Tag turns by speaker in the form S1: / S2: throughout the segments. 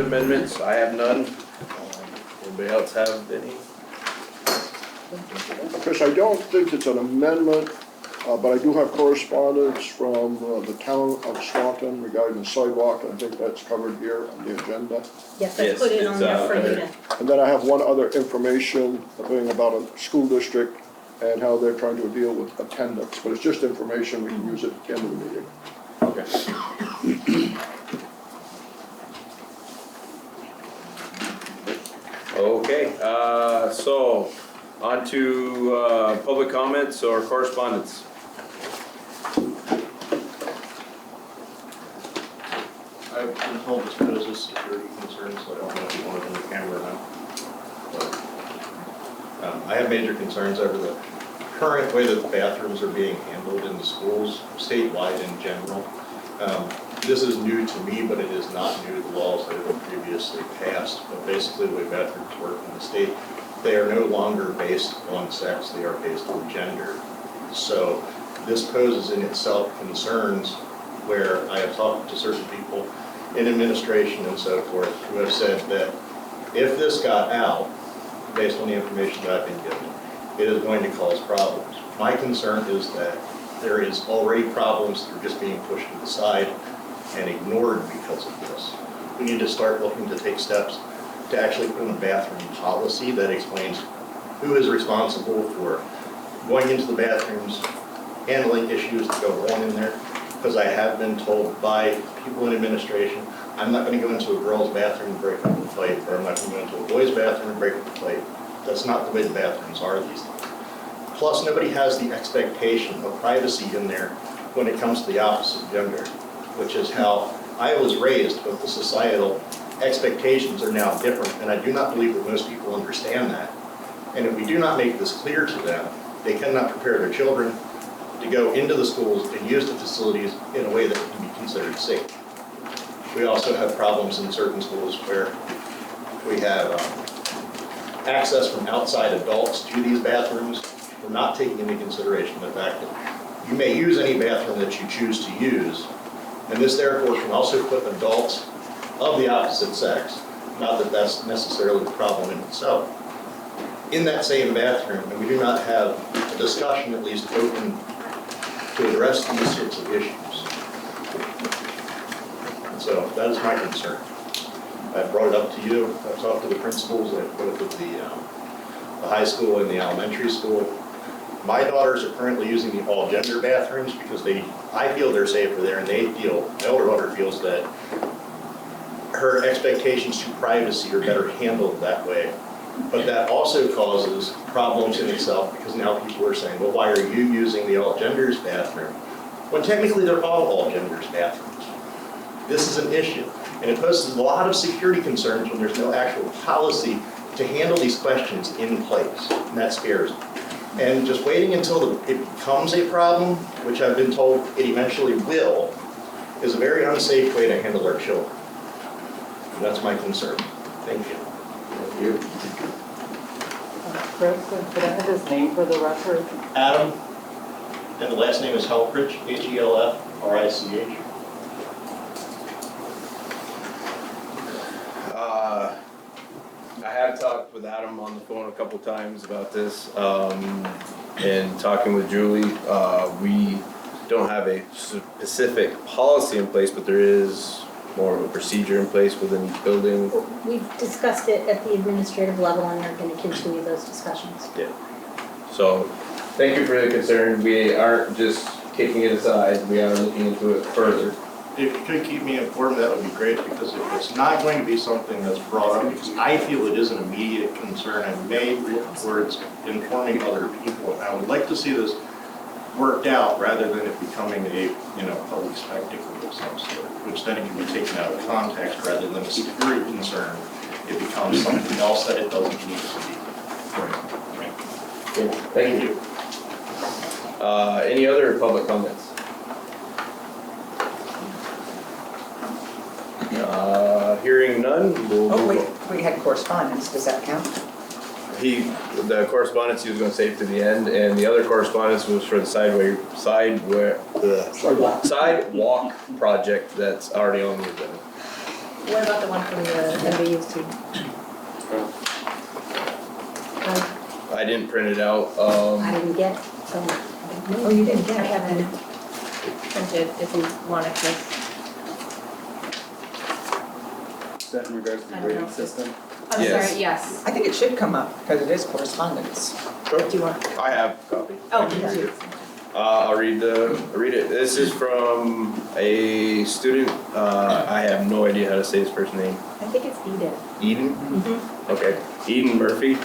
S1: amendments? I have none. Anybody else have any?
S2: Chris, I don't think it's an amendment, but I do have correspondence from the town of Swanton regarding the sidewalk. I think that's covered here on the agenda.
S3: Yes, I
S1: Yes,
S3: put it on
S1: it's,
S3: there for you to.
S2: And then I have one other information thing about a school district and how they're trying to deal with attendance. But it's just information, we can use it at the end of the meeting.
S1: Okay. Okay, so on to public comments or correspondence.
S4: I've been told it's because of security concerns, so I don't know if you want it on the camera now. But, I have major concerns over the current way that the bathrooms are being handled in the schools, statewide in general. This is new to me, but it is not new to the laws that have been previously passed. But basically, the way bathrooms work in the state, they are no longer based on sex, they are based on gender. So this poses in itself concerns where I have talked to certain people in administration and so forth who have said that if this got out, based on the information that I've been given, it is going to cause problems. My concern is that there is already problems that are just being pushed to the side and ignored because of this. We need to start looking to take steps to actually put in a bathroom policy that explains who is responsible for going into the bathrooms, handling issues that go wrong in there. Because I have been told by people in administration, I'm not going to go into a girl's bathroom and break up the fight, or I'm not going to go into a boy's bathroom and break up the fight. That's not the way the bathrooms are these days. Plus, nobody has the expectation of privacy in there when it comes to the opposite gender, which is how I was raised, but the societal expectations are now different, and I do not believe that most people understand that. And if we do not make this clear to them, they cannot prepare their children to go into the schools and use the facilities in a way that can be considered safe. We also have problems in certain schools where we have access from outside adults to these bathrooms. We're not taking into consideration the fact that you may use any bathroom that you choose to use, and this therefore can also put adults of the opposite sex, not that that's necessarily the problem in itself, in that same bathroom, and we do not have a discussion at least open to address these sorts of issues. And so that is my concern. I brought it up to you, I've talked to the principals, I've both at the high school and the elementary school. My daughters are currently using the all-gender bathrooms because I feel they're safer there, and my elder daughter feels that her expectations to privacy are better handled that way. But that also causes problems in itself because now people are saying, well, why are you using the all-genders bathroom? When technically they're all genders bathrooms. This is an issue. And it poses a lot of security concerns when there's no actual policy to handle these questions in place. And that scares me. And just waiting until it becomes a problem, which I've been told it eventually will, is a very unsafe way to handle our children. And that's my concern. Thank you.
S1: Thank you.
S5: Chris, could I have his name for the record?
S4: Adam, and the last name is Helfrich, Helfrich.
S1: I have talked with Adam on the phone a couple times about this, and talking with Julie. We don't have a specific policy in place, but there is more of a procedure in place within each building.
S3: We've discussed it at the administrative level and are going to continue those discussions.
S1: Yeah. So, thank you for the concern. We aren't just kicking it aside. We are looking into it further.
S4: If you could keep me informed, that would be great, because if it's not going to be something that's brought up, because I feel it is an immediate concern, I may look towards informing other people. I would like to see this worked out rather than it becoming a public spectacle of some sort, which then it can be taken out of context rather than a security concern. It becomes something else that it doesn't need to be.
S1: Cool. Thank you. Any other public comments? Hearing none, we'll
S6: Oh,
S1: move on.
S6: we had correspondence, does that count?
S1: The correspondence he was going to save to the end, and the other correspondence was for the sidewalk project that's already on the agenda.
S3: What about the one from the MBU's team?
S1: I didn't print it out.
S3: I didn't get it, so.
S6: Oh, you didn't
S3: I
S6: get it?
S3: haven't printed if you want it to.
S7: Is that in regards to the
S3: I don't know.
S7: grading system?
S3: I'm
S1: Yes.
S3: sorry, yes.
S6: I think it should come up, because it is correspondence.
S3: Do you want?
S1: I have a copy.
S3: Oh, you do.
S1: I'll read it. This is from a student, I have no idea how to say his first name.
S3: I think it's Eden.
S1: Eden?
S3: Mm-hmm.
S1: Okay. Eden Murphy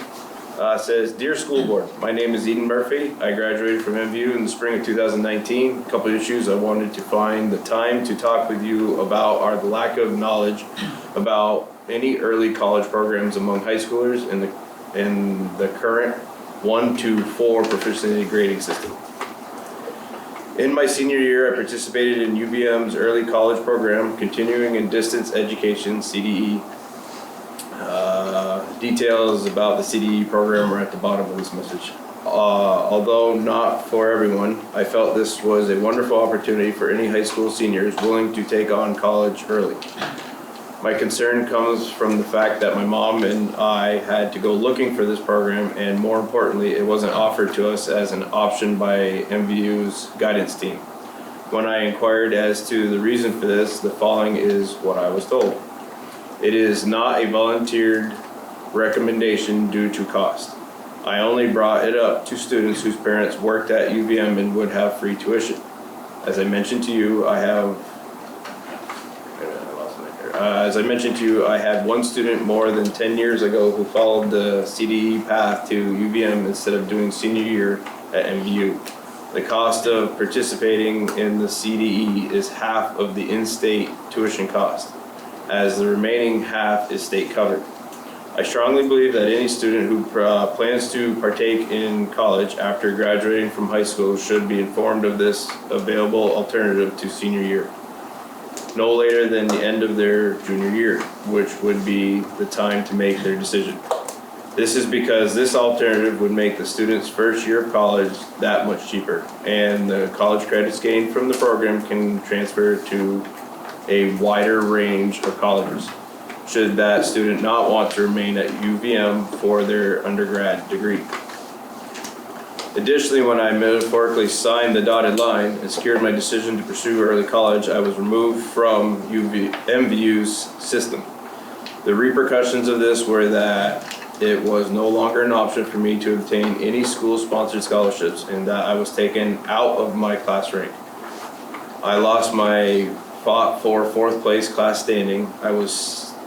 S1: says, "Dear School Board, my name is Eden Murphy. I graduated from MVU in the spring of 2019. A couple of issues I wanted to find the time to talk with you about are the lack of knowledge about any early college programs among high schoolers in the current 1 to 4 proficiency grading system. In my senior year, I participated in UVM's early college program, Continuing in Distance Education, CDE. Details about the CDE program are at the bottom of this message. Although not for everyone, I felt this was a wonderful opportunity for any high school seniors willing to take on college early. My concern comes from the fact that my mom and I had to go looking for this program, and more importantly, it wasn't offered to us as an option by MVU's guidance team. When I inquired as to the reason for this, the following is what I was told. It is not a volunteered recommendation due to cost. I only brought it up to students whose parents worked at UVM and would have free tuition. As I mentioned to you, I had one student more than 10 years ago who followed the CDE path to UVM instead of doing senior year at MVU. The cost of participating in the CDE is half of the in-state tuition cost, as the remaining half is state covered. I strongly believe that any student who plans to partake in college after graduating from high school should be informed of this available alternative to senior year, no later than the end of their junior year, which would be the time to make their decision. This is because this alternative would make the student's first year of college that much cheaper, and the college credits gained from the program can transfer to a wider range of colleges, should that student not want to remain at UVM for their undergrad degree. Additionally, when I metaphorically signed the dotted line and secured my decision to pursue early college, I was removed from MVU's system. The repercussions of this were that it was no longer an option for me to obtain any school-sponsored scholarships, and that I was taken out of my class rank. I lost my fought for 4th place class standing. I was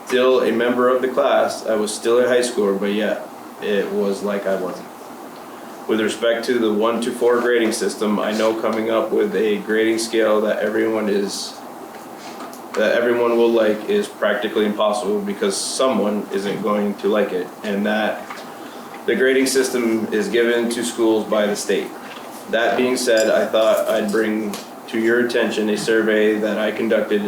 S1: still a member of the class. I was still a high schooler, but yet it was like I wasn't. With respect to the 1 to 4 grading system, I know coming up with a grading scale that everyone will like is practically impossible because someone isn't going to like it, and that the grading system is given to schools by the state. That being said, I thought I'd bring to your attention a survey that I conducted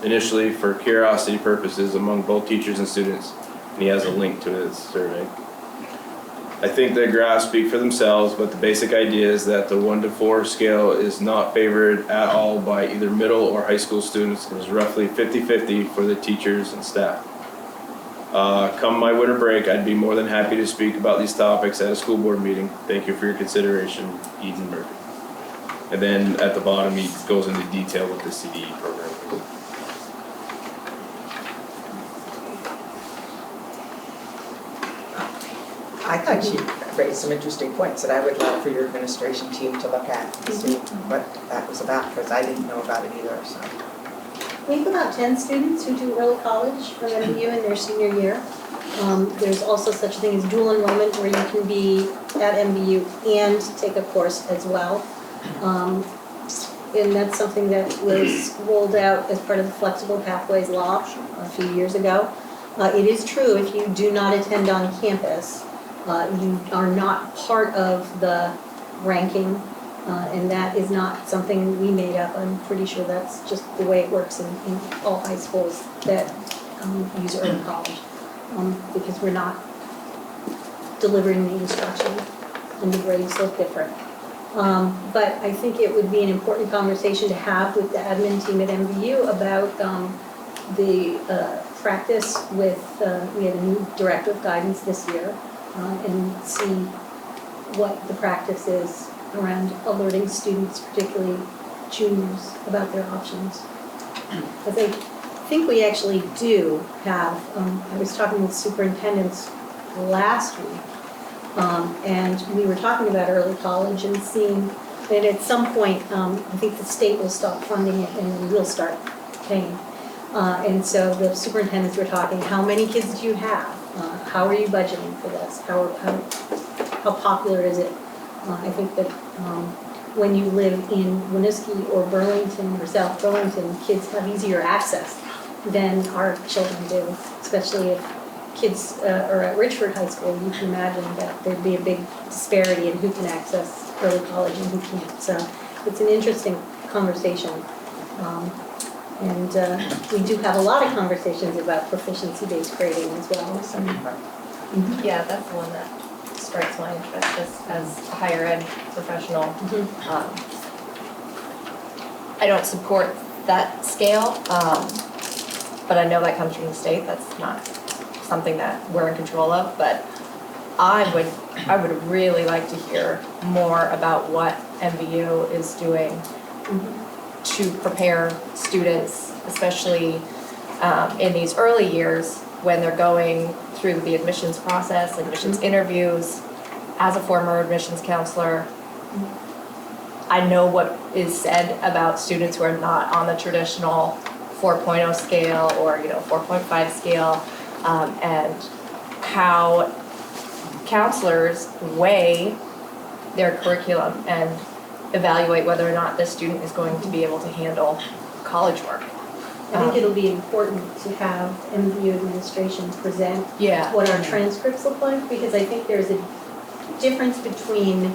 S1: initially for curiosity purposes among both teachers and students, and he has a link to his survey. I think the graphs speak for themselves, but the basic idea is that the 1 to 4 scale is not favored at all by either middle or high school students. It is roughly 50-50 for the teachers and staff. Come my winter break, I'd be more than happy to speak about these topics at a school board meeting. Thank you for your consideration, Eden Murphy. And then at the bottom, he goes into detail with the CDE program.
S6: I thought she raised some interesting points that I would love for your administration team to look at and see what that was about, because I didn't know about it either, so.
S3: We have about 10 students who do early college from MBU in their senior year. There's also such a thing as dual enrollment, where you can be at MBU and take a course as well. And that's something that was rolled out as part of the Flexible Pathways Law a few years ago. It is true, if you do not attend on campus, you are not part of the ranking, and that is not something we made up. I'm pretty sure that's just the way it works in all high schools that use early college, because we're not delivering the instruction and the grades look different. But I think it would be an important conversation to have with the admin team at MVU about the practice with, we have a new director of guidance this year, and see what the practice is around alerting students, particularly juniors, about their options. Because I think we actually do have, I was talking with superintendents last week, and we were talking about early college and seeing that at some point, I think the state will stop funding it and then we'll start paying. And so the superintendents were talking, how many kids do you have? How are you budgeting for this? How popular is it? I think that when you live in Missisquoi or Burlington or South Burlington, kids have easier access than our children do, especially if kids are at Richford High School. You can imagine that there'd be a big disparity in who can access early college and who can't. So it's an interesting conversation. And we do have a lot of conversations about proficiency-based grading as well. So.
S8: Yeah, that's the one that strikes my interest as a higher ed professional. I don't support that scale, but I know that comes from the state. That's not something that we're in control of, but I would really like to hear more about what MVU is doing to prepare students, especially in these early years when they're going through the admissions process, admissions interviews. As a former admissions counselor, I know what is said about students who are not on the traditional 4.0 scale or 4.5 scale, and how counselors weigh their curriculum and evaluate whether or not this student is going to be able to handle college work.
S3: I think it'll be important to have MVU administration present what our transcripts look like, because I think there's a difference between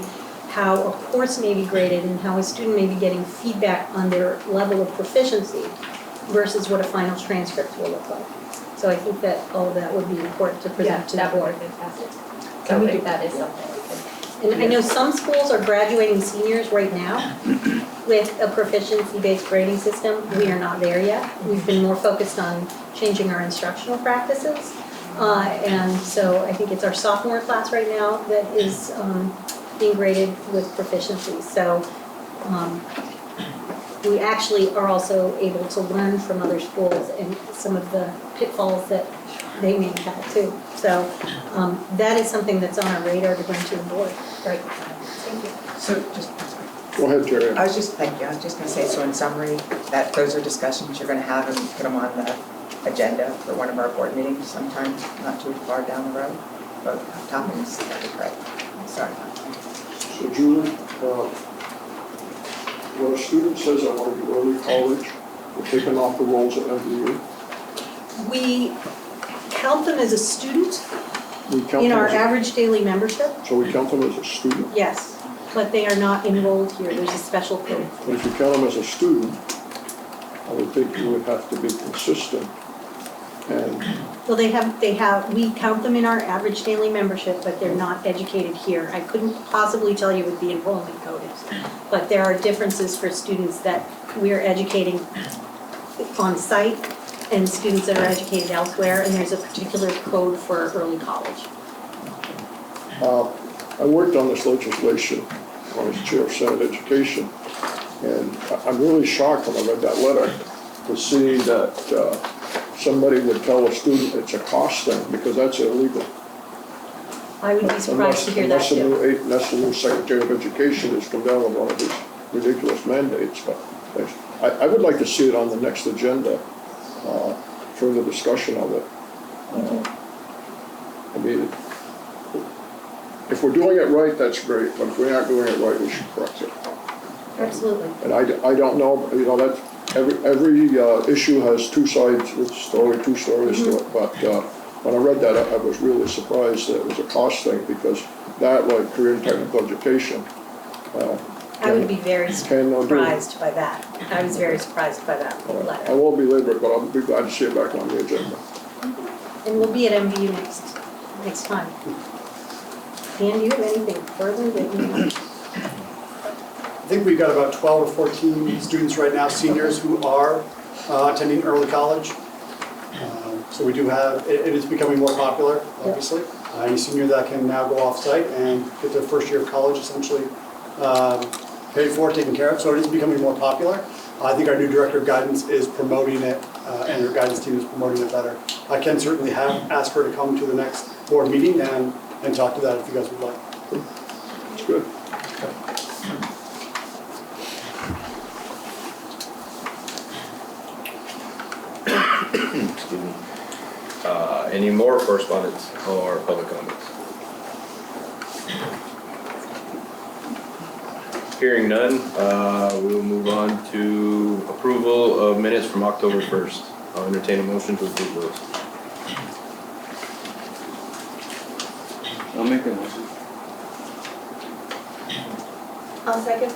S3: how a course may be graded and how a student may be getting feedback on their level of proficiency versus what a final transcript will look like. So I think that all of that would be important to present to the board.
S8: That would be fantastic. So I think that is something we can.
S3: And I know some schools are graduating seniors right now with a proficiency-based grading system. We are not there yet. We've been more focused on changing our instructional practices. And so I think it's our sophomore class right now that is being graded with proficiency. So we actually are also able to learn from other schools and some of the pitfalls that they may have too. So that is something that's on our radar to bring to the board.
S8: Great. Thank you.
S6: So just,
S2: Go ahead, Terry.
S6: thank you, I was just gonna say, so in summary, that those are discussions you're gonna have and put them on the agenda for one of our board meetings sometime, not too far down the road. Both topics, that'd be great. Sorry about that.
S2: So Julie, when a student says I want to do early college, we're taking off the rolls at MVU.
S3: We count them as a student
S2: We count
S3: in
S2: them
S3: our
S2: as a-
S3: average daily membership.
S2: So we count them as a student.
S3: Yes, but they are not enrolled here. There's a special code.
S2: But if you count them as a student, I would think you would have to be consistent. And
S3: Well, we count them in our average daily membership, but they're not educated here. I couldn't possibly tell you what the enrollment code is, but there are differences for students that we're educating on site and students that are educated elsewhere, and there's a particular code for early college.
S2: I worked on this legislation when I was chair of Senate Education, and I'm really shocked when I read that letter to see that somebody would tell a student it's a cost thing, because that's illegal.
S3: I would be surprised to hear that too.
S2: Unless the new Secretary of Education has come down with one of these ridiculous mandates, but I would like to see it on the next agenda, further discussion of it. I mean, if we're doing it right, that's great, but if we aren't doing it right, we should correct it.
S3: Absolutely.
S2: And I don't know, that's, every issue has two sides, two stories to it, but when I read that, I was really surprised that it was a cost thing, because that, like career and technical education.
S3: I would be very
S2: Can do.
S3: surprised by that. I was very surprised by that
S2: I
S3: letter.
S2: won't belabor it, but I'll be glad to see it back on the agenda.
S3: And we'll be at MVU next time. Dan, do you have anything further that you?
S9: I think we've got about 12 or 14 students right now, seniors, who are attending early college. So we do have, it is becoming more popular, obviously. Any senior that can now go off-site and get their first year of college essentially paid for, taken care of, so it is becoming more popular. I think our new director of guidance is promoting it, and her guidance team is promoting it better. I can certainly ask her to come to the next board meeting and talk to that if you guys would like.
S2: It's good.
S1: Excuse me. Any more correspondence or public comments? Hearing none, we'll move on to approval of minutes from October 1st. I'll entertain a motion to approve those.
S7: I'll make a motion.
S3: I'll second.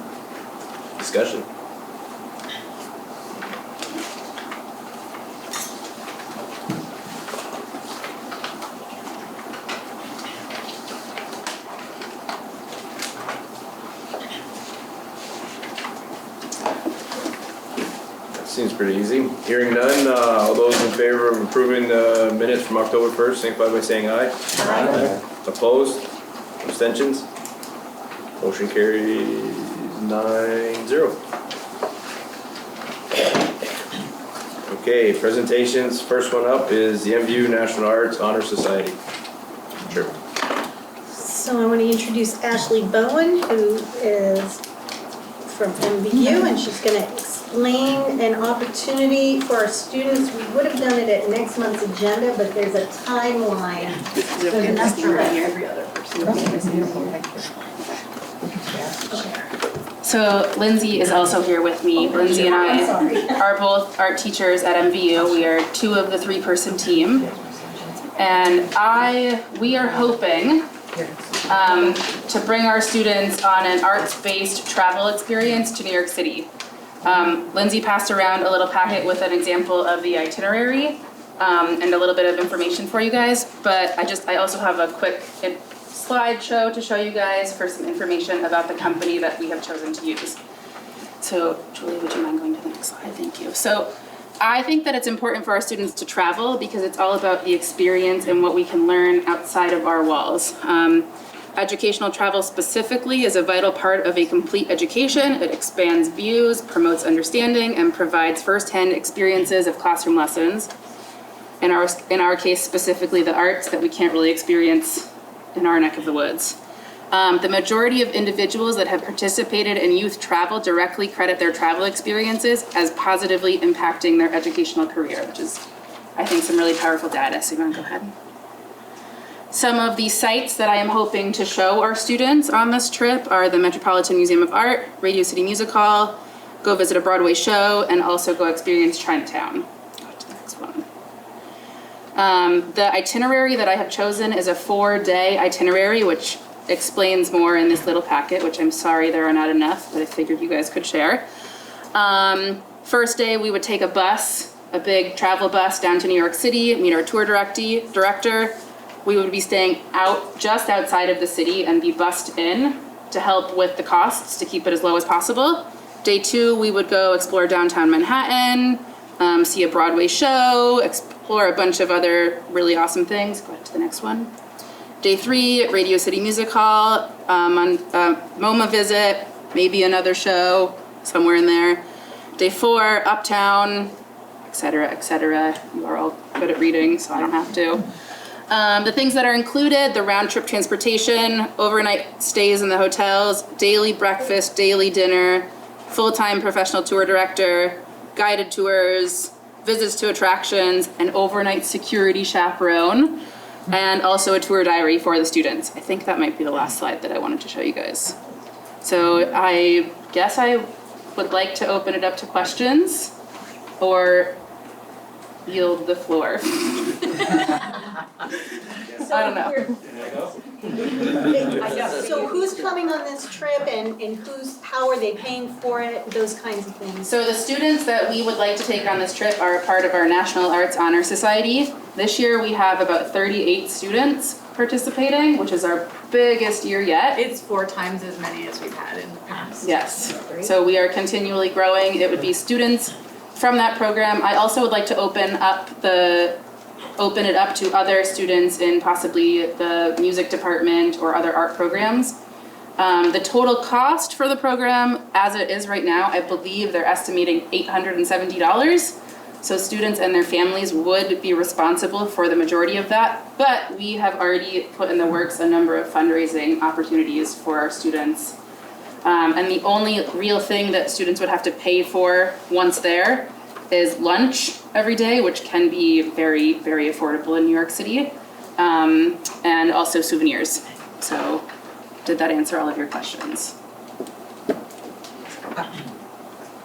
S1: Discussion. Seems pretty easy. Hearing none, all those in favor of approving the minutes from October 1st, signify by saying aye.
S3: Aye.
S1: Opposed? Abstentions? Motion carries 9-0. Okay, presentations. First one up is the MVU National Arts Honor Society. Sure.
S3: So I want to introduce Ashley Bowen, who is from MVU, and she's going to explain an opportunity for our students. We would have done it at next month's agenda, but there's a timeline.
S10: So Lindsay is also here with me. Lindsay and I are both art teachers at MVU. We are 2 of the 3-person team. And we are hoping to bring our students on an arts-based travel experience to New York City. Lindsay passed around a little packet with an example of the itinerary and a little bit of information for you guys, but I also have a quick slideshow to show you guys for some information about the company that we have chosen to use. So Julie, would you mind going to the next slide? Thank you. So I think that it's important for our students to travel because it's all about the experience and what we can learn outside of our walls. Educational travel specifically is a vital part of a complete education. It expands views, promotes understanding, and provides firsthand experiences of classroom lessons. In our case, specifically the arts that we can't really experience in our neck of the woods. The majority of individuals that have participated in youth travel directly credit their travel experiences as positively impacting their educational career, which is, I think, some really powerful data. So you want to go ahead? Some of the sites that I am hoping to show our students on this trip are the Metropolitan Museum of Art, Radio City Music Hall, go visit a Broadway show, and also go experience Chinatown. Go to the next one. The itinerary that I have chosen is a 4-day itinerary, which explains more in this little packet, which I'm sorry there are not enough, but I figured you guys could share. First day, we would take a bus, a big travel bus down to New York City, meet our tour director. We would be staying just outside of the city and be bussed in to help with the costs to keep it as low as possible. Day 2, we would go explore downtown Manhattan, see a Broadway show, explore a bunch of other really awesome things. Go ahead to the next one. Day 3, Radio City Music Hall, MoMA visit, maybe another show somewhere in there. Day 4, Uptown, etc., etc. You are all good at reading, so I don't have to. The things that are included, the round trip transportation, overnight stays in the hotels, daily breakfast, daily dinner, full-time professional tour director, guided tours, visits to attractions, an overnight security chaperone, and also a tour diary for the students. I think that might be the last slide that I wanted to show you guys. So I guess I would like to open it up to questions or yield the floor. I don't know.
S3: So who's coming on this trip and how are they paying for it, those kinds of things?
S10: So the students that we would like to take on this trip are a part of our National Arts Honor Society. This year we have about 38 students participating, which is our biggest year yet.
S5: It's 4 times as many as we've had in the past.
S10: Yes, so we are continually growing. It would be students from that program. I also would like to open it up to other students in possibly the music department or other art programs. The total cost for the program, as it is right now, I believe they're estimating $870. So students and their families would be responsible for the majority of that, but we have already put in the works a number of fundraising opportunities for our students. And the only real thing that students would have to pay for once there is lunch every day, which can be very, very affordable in New York City, and also souvenirs. So did that answer all of your questions?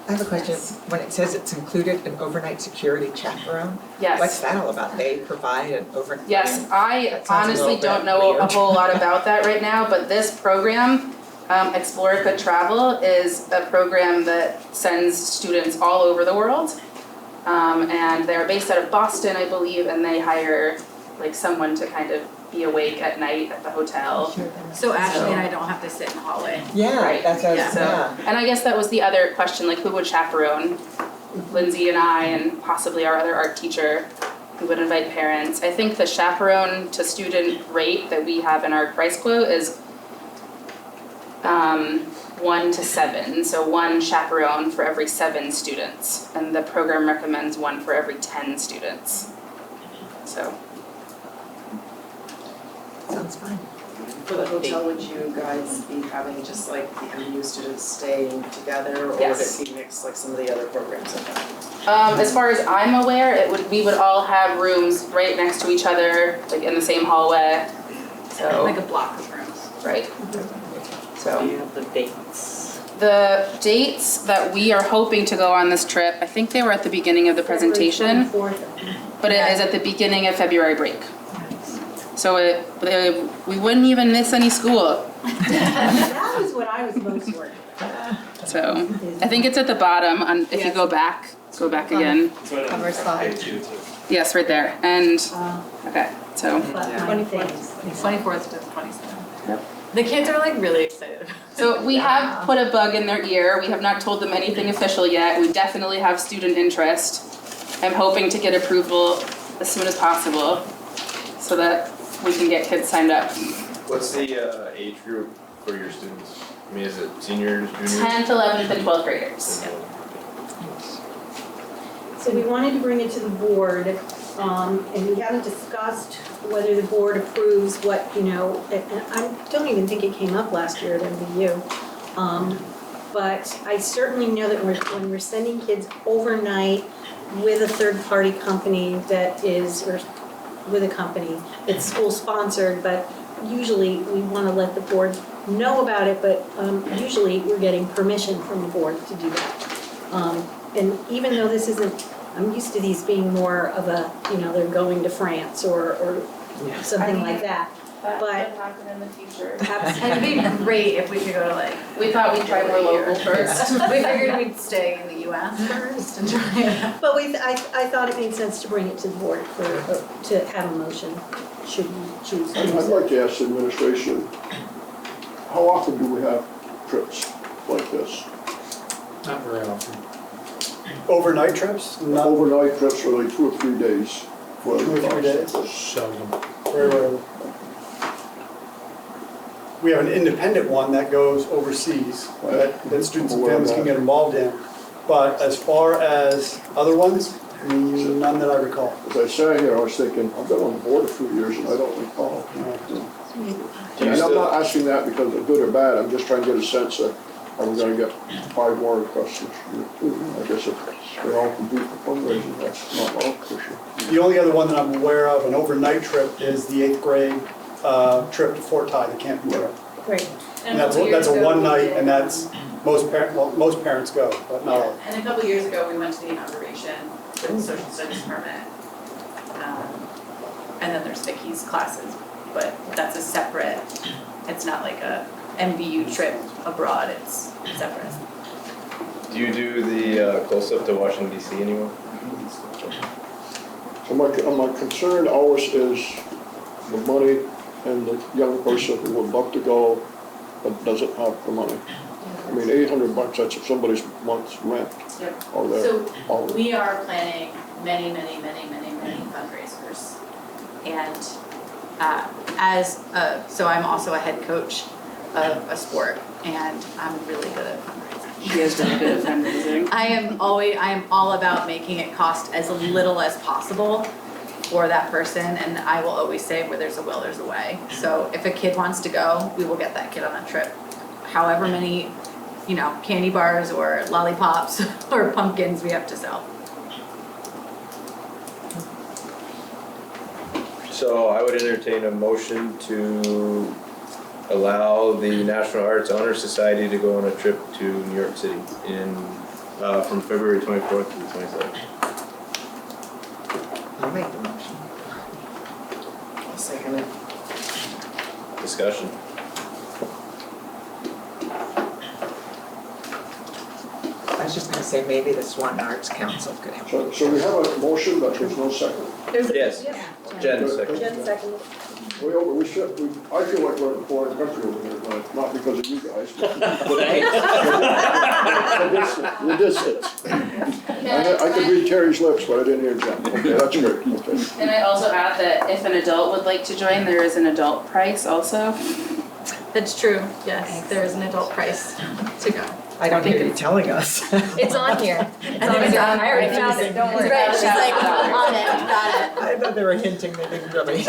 S6: I have a question. When it says it's included an overnight security chaperone,
S10: Yes.
S6: what's that all about? They provide an overnight?
S10: Yes, I
S6: That sounds a
S10: honestly
S6: little
S10: don't
S6: bit
S10: know a
S6: weird.
S10: whole lot about that right now, but this program, Explorica Travel, is a program that sends students all over the world. And they're based out of Boston, I believe, and they hire like someone to kind of be awake at night at the hotel.
S11: So Ashley and I don't have to sit in the hallway.
S6: Yeah,
S10: Right.
S6: that's what I was,
S10: So,
S6: yeah.
S10: and I guess that was the other question, like who would chaperone? Lindsay and I and possibly our other art teacher who would invite parents. I think the chaperone to student rate that we have in our price quote is 1 to 7, so 1 chaperone for every 7 students. And the program recommends 1 for every 10 students. So.
S6: Sounds fine.
S12: For the hotel, would you guys be having just like the MU students staying together, or
S10: Yes.
S12: would it be mixed like some of the other programs have done?
S10: As far as I'm aware, we would all have rooms right next to each other, like in the same hallway. So,
S11: Like a block of rooms.
S10: right. So.
S12: Do you have the dates?
S10: The dates that we are hoping to go on this trip, I think they were at the beginning of the presentation, but it is at the beginning of February break. So we wouldn't even miss any school.
S3: That was what I was most worried about.
S10: So I think it's at the bottom, if you go back again.
S8: Cover slide.
S10: Yes, right there. And, okay, so.
S3: But
S12: Yeah.
S3: one thing,
S11: 24th to 27th.
S10: Yep.
S11: The kids are like really excited.
S10: So we have put a bug in their ear. We have not told them anything official yet. We definitely have student interest. I'm hoping to get approval as soon as possible so that we can get kids signed up.
S1: What's the age group for your students? I mean, is it seniors, juniors?
S10: 10th, 11th, and 12th graders.
S3: so we wanted to bring it to the board, and we haven't discussed whether the board approves what, and I don't even think it came up last year at MVU. But I certainly know that when we're sending kids overnight with a third-party company that is, or with a company that's school-sponsored, but usually we want to let the board know about it, but usually we're getting permission from the board to do that. And even though this isn't, I'm used to these being more of a, they're going to France or something like that.
S10: That
S3: But-
S10: could happen in the future.
S11: It'd be great if we could go to like.
S10: We thought we'd try more local first.
S11: We figured we'd stay in the US first and try it out.
S3: But I thought it made sense to bring it to the board to have a motion, should we choose to
S2: I'd
S3: use it.
S2: like to ask the administration, how often do we have trips like this?
S9: Not very often. Overnight trips? Not
S2: Overnight trips for like 2 or 3 days.
S9: 2 or 3 days?
S2: Seldom.
S9: Very rarely. We have an independent one that goes overseas, that students and families can get involved in. But as far as other ones, none that I recall.
S2: As I sat here, I was thinking, I've been on the board a few years and I don't recall. And I'm not asking that because it's good or bad, I'm just trying to get a sense of, are we gonna get 5 more requests this year too? I guess if they all compete for fundraising, that's not all for sure.
S9: The only other one that I'm aware of, an overnight trip, is the 8th grade trip to Fort Ty, the camping trip.
S3: Right.
S9: And that's a one night, and that's, most parents go, but not all.
S11: And a couple years ago, we went to the inauguration with the social studies department. And then there's Vicky's classes, but that's a separate, it's not like a MVU trip abroad, it's separate.
S1: Do you do the close-up to Washington DC anymore?
S2: So my concern always is the money and the young person who would love to go but doesn't have the money. mean, $800, that's somebody's month's rent.
S11: Yep.
S2: Or their,
S11: So
S2: all
S11: we are planning many fundraisers. And so I'm also a head coach of a sport, and I'm really good at fundraising.
S10: You guys done good at fundraising.
S11: I am all about making it cost as little as possible for that person, and I will always say where there's a will, there's a way. So if a kid wants to go, we will get that kid on that trip. However many, candy bars or lollipops or pumpkins we have to sell.
S1: So I would entertain a motion to allow the National Arts Honor Society to go on a trip to New York City from February 24th to the 27th.
S6: I'll make the motion.
S12: I'll second it.
S1: Discussion.
S6: I was just gonna say, maybe the Swan Arts Council could help.
S2: so we have a motion, but there's no second.
S1: Yes, Jen, second.
S3: Jen seconded.
S2: I feel like we're in a foreign country over here, but not because of you guys. The distance. I could read Terry's lips, but I didn't hear Jen. Okay, that's good, okay.
S10: And I also add that if an adult would like to join, there is an adult price also.
S11: That's true, yes, there is an adult price to go.
S6: I don't hear you telling us.
S8: It's on here.
S11: I already found it, don't worry.
S8: Right, she's like, on it, got it.
S6: I thought they were hinting, they didn't really.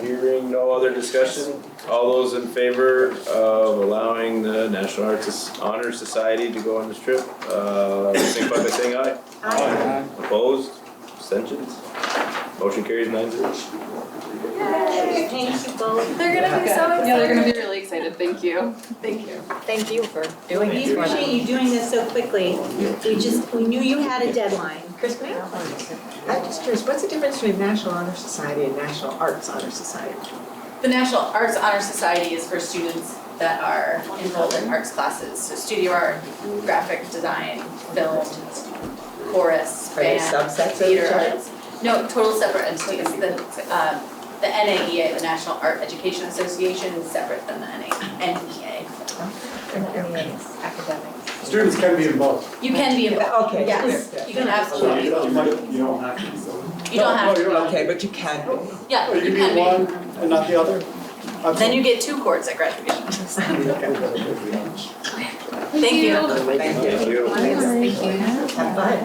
S1: Hearing no other discussion, all those in favor of allowing the National Arts Honor Society to go on this trip, signify by saying aye.
S6: Aye.
S1: Opposed? Abstentions? Motion carries 9-0.
S3: Thank you both.
S11: They're gonna be so excited.
S10: Yeah, they're gonna be really excited, thank you.
S11: Thank you.
S8: Thank you for doing
S3: We
S8: it for
S3: appreciate
S8: them.
S3: you doing this so quickly. We knew you had a deadline. Chris, ma'am?
S6: I'm just curious, what's the difference between National Honor Society and National Arts Honor Society?
S11: The National Arts Honor Society is for students that are enrolled in arts classes, so studio art, graphic design, film, chorus,
S6: Are they
S11: band,
S6: subsets of each
S11: theater
S6: other?
S11: arts. No, total separate entities. The NAEA, the National Art Education Association, is separate than the NEA.
S8: Academics.
S9: Students can be involved.
S11: You can be involved.
S6: Okay.
S11: Yes, you can absolutely be involved.
S9: You don't have to.
S11: You don't have to.
S6: Okay, but you can be.
S11: Yeah,
S9: Oh, you
S11: you
S9: can
S11: can
S9: be
S11: be.
S9: one and not the other?
S11: Then you get 2 chords at graduation. Thank you.
S6: Thank you.
S1: Thank you.
S6: Have fun.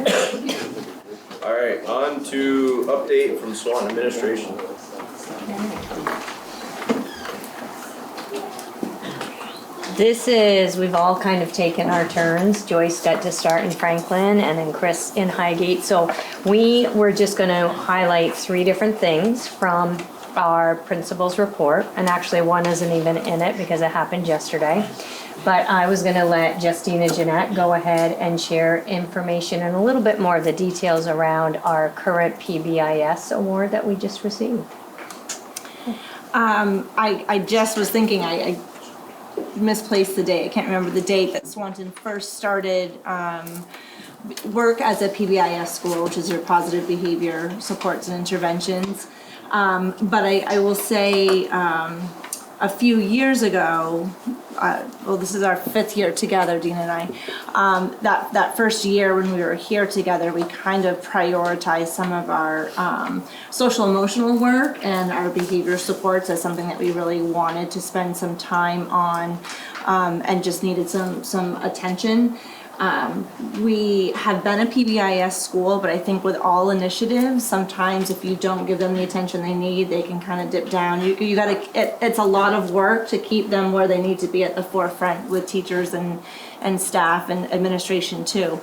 S1: All right, on to update from Swan administration.
S3: We've all kind of taken our turns. Joyce got to start in Franklin and then Chris in Highgate. So we were just gonna highlight 3 different things from our principal's report. And actually one isn't even in it because it happened yesterday. But I was gonna let Justine and Jeanette go ahead and share information and a little bit more of the details around our current PBIS award that we just received.
S13: I just was thinking, I misplaced the date. I can't remember the date that Swanton first started work as a PBIS school, which is your positive behavior supports and interventions. But I will say a few years ago, well, this is our 5th year together, Dean and I, that first year when we were here together, we kind of prioritized some of our social emotional work and our behavior supports as something that we really wanted to spend some time on and just needed some attention. We have been a PBIS school, but I think with all initiatives, sometimes if you don't give them the attention they need, they can kind of dip down. You gotta, it's a lot of work to keep them where they need to be at the forefront with teachers and staff and administration too.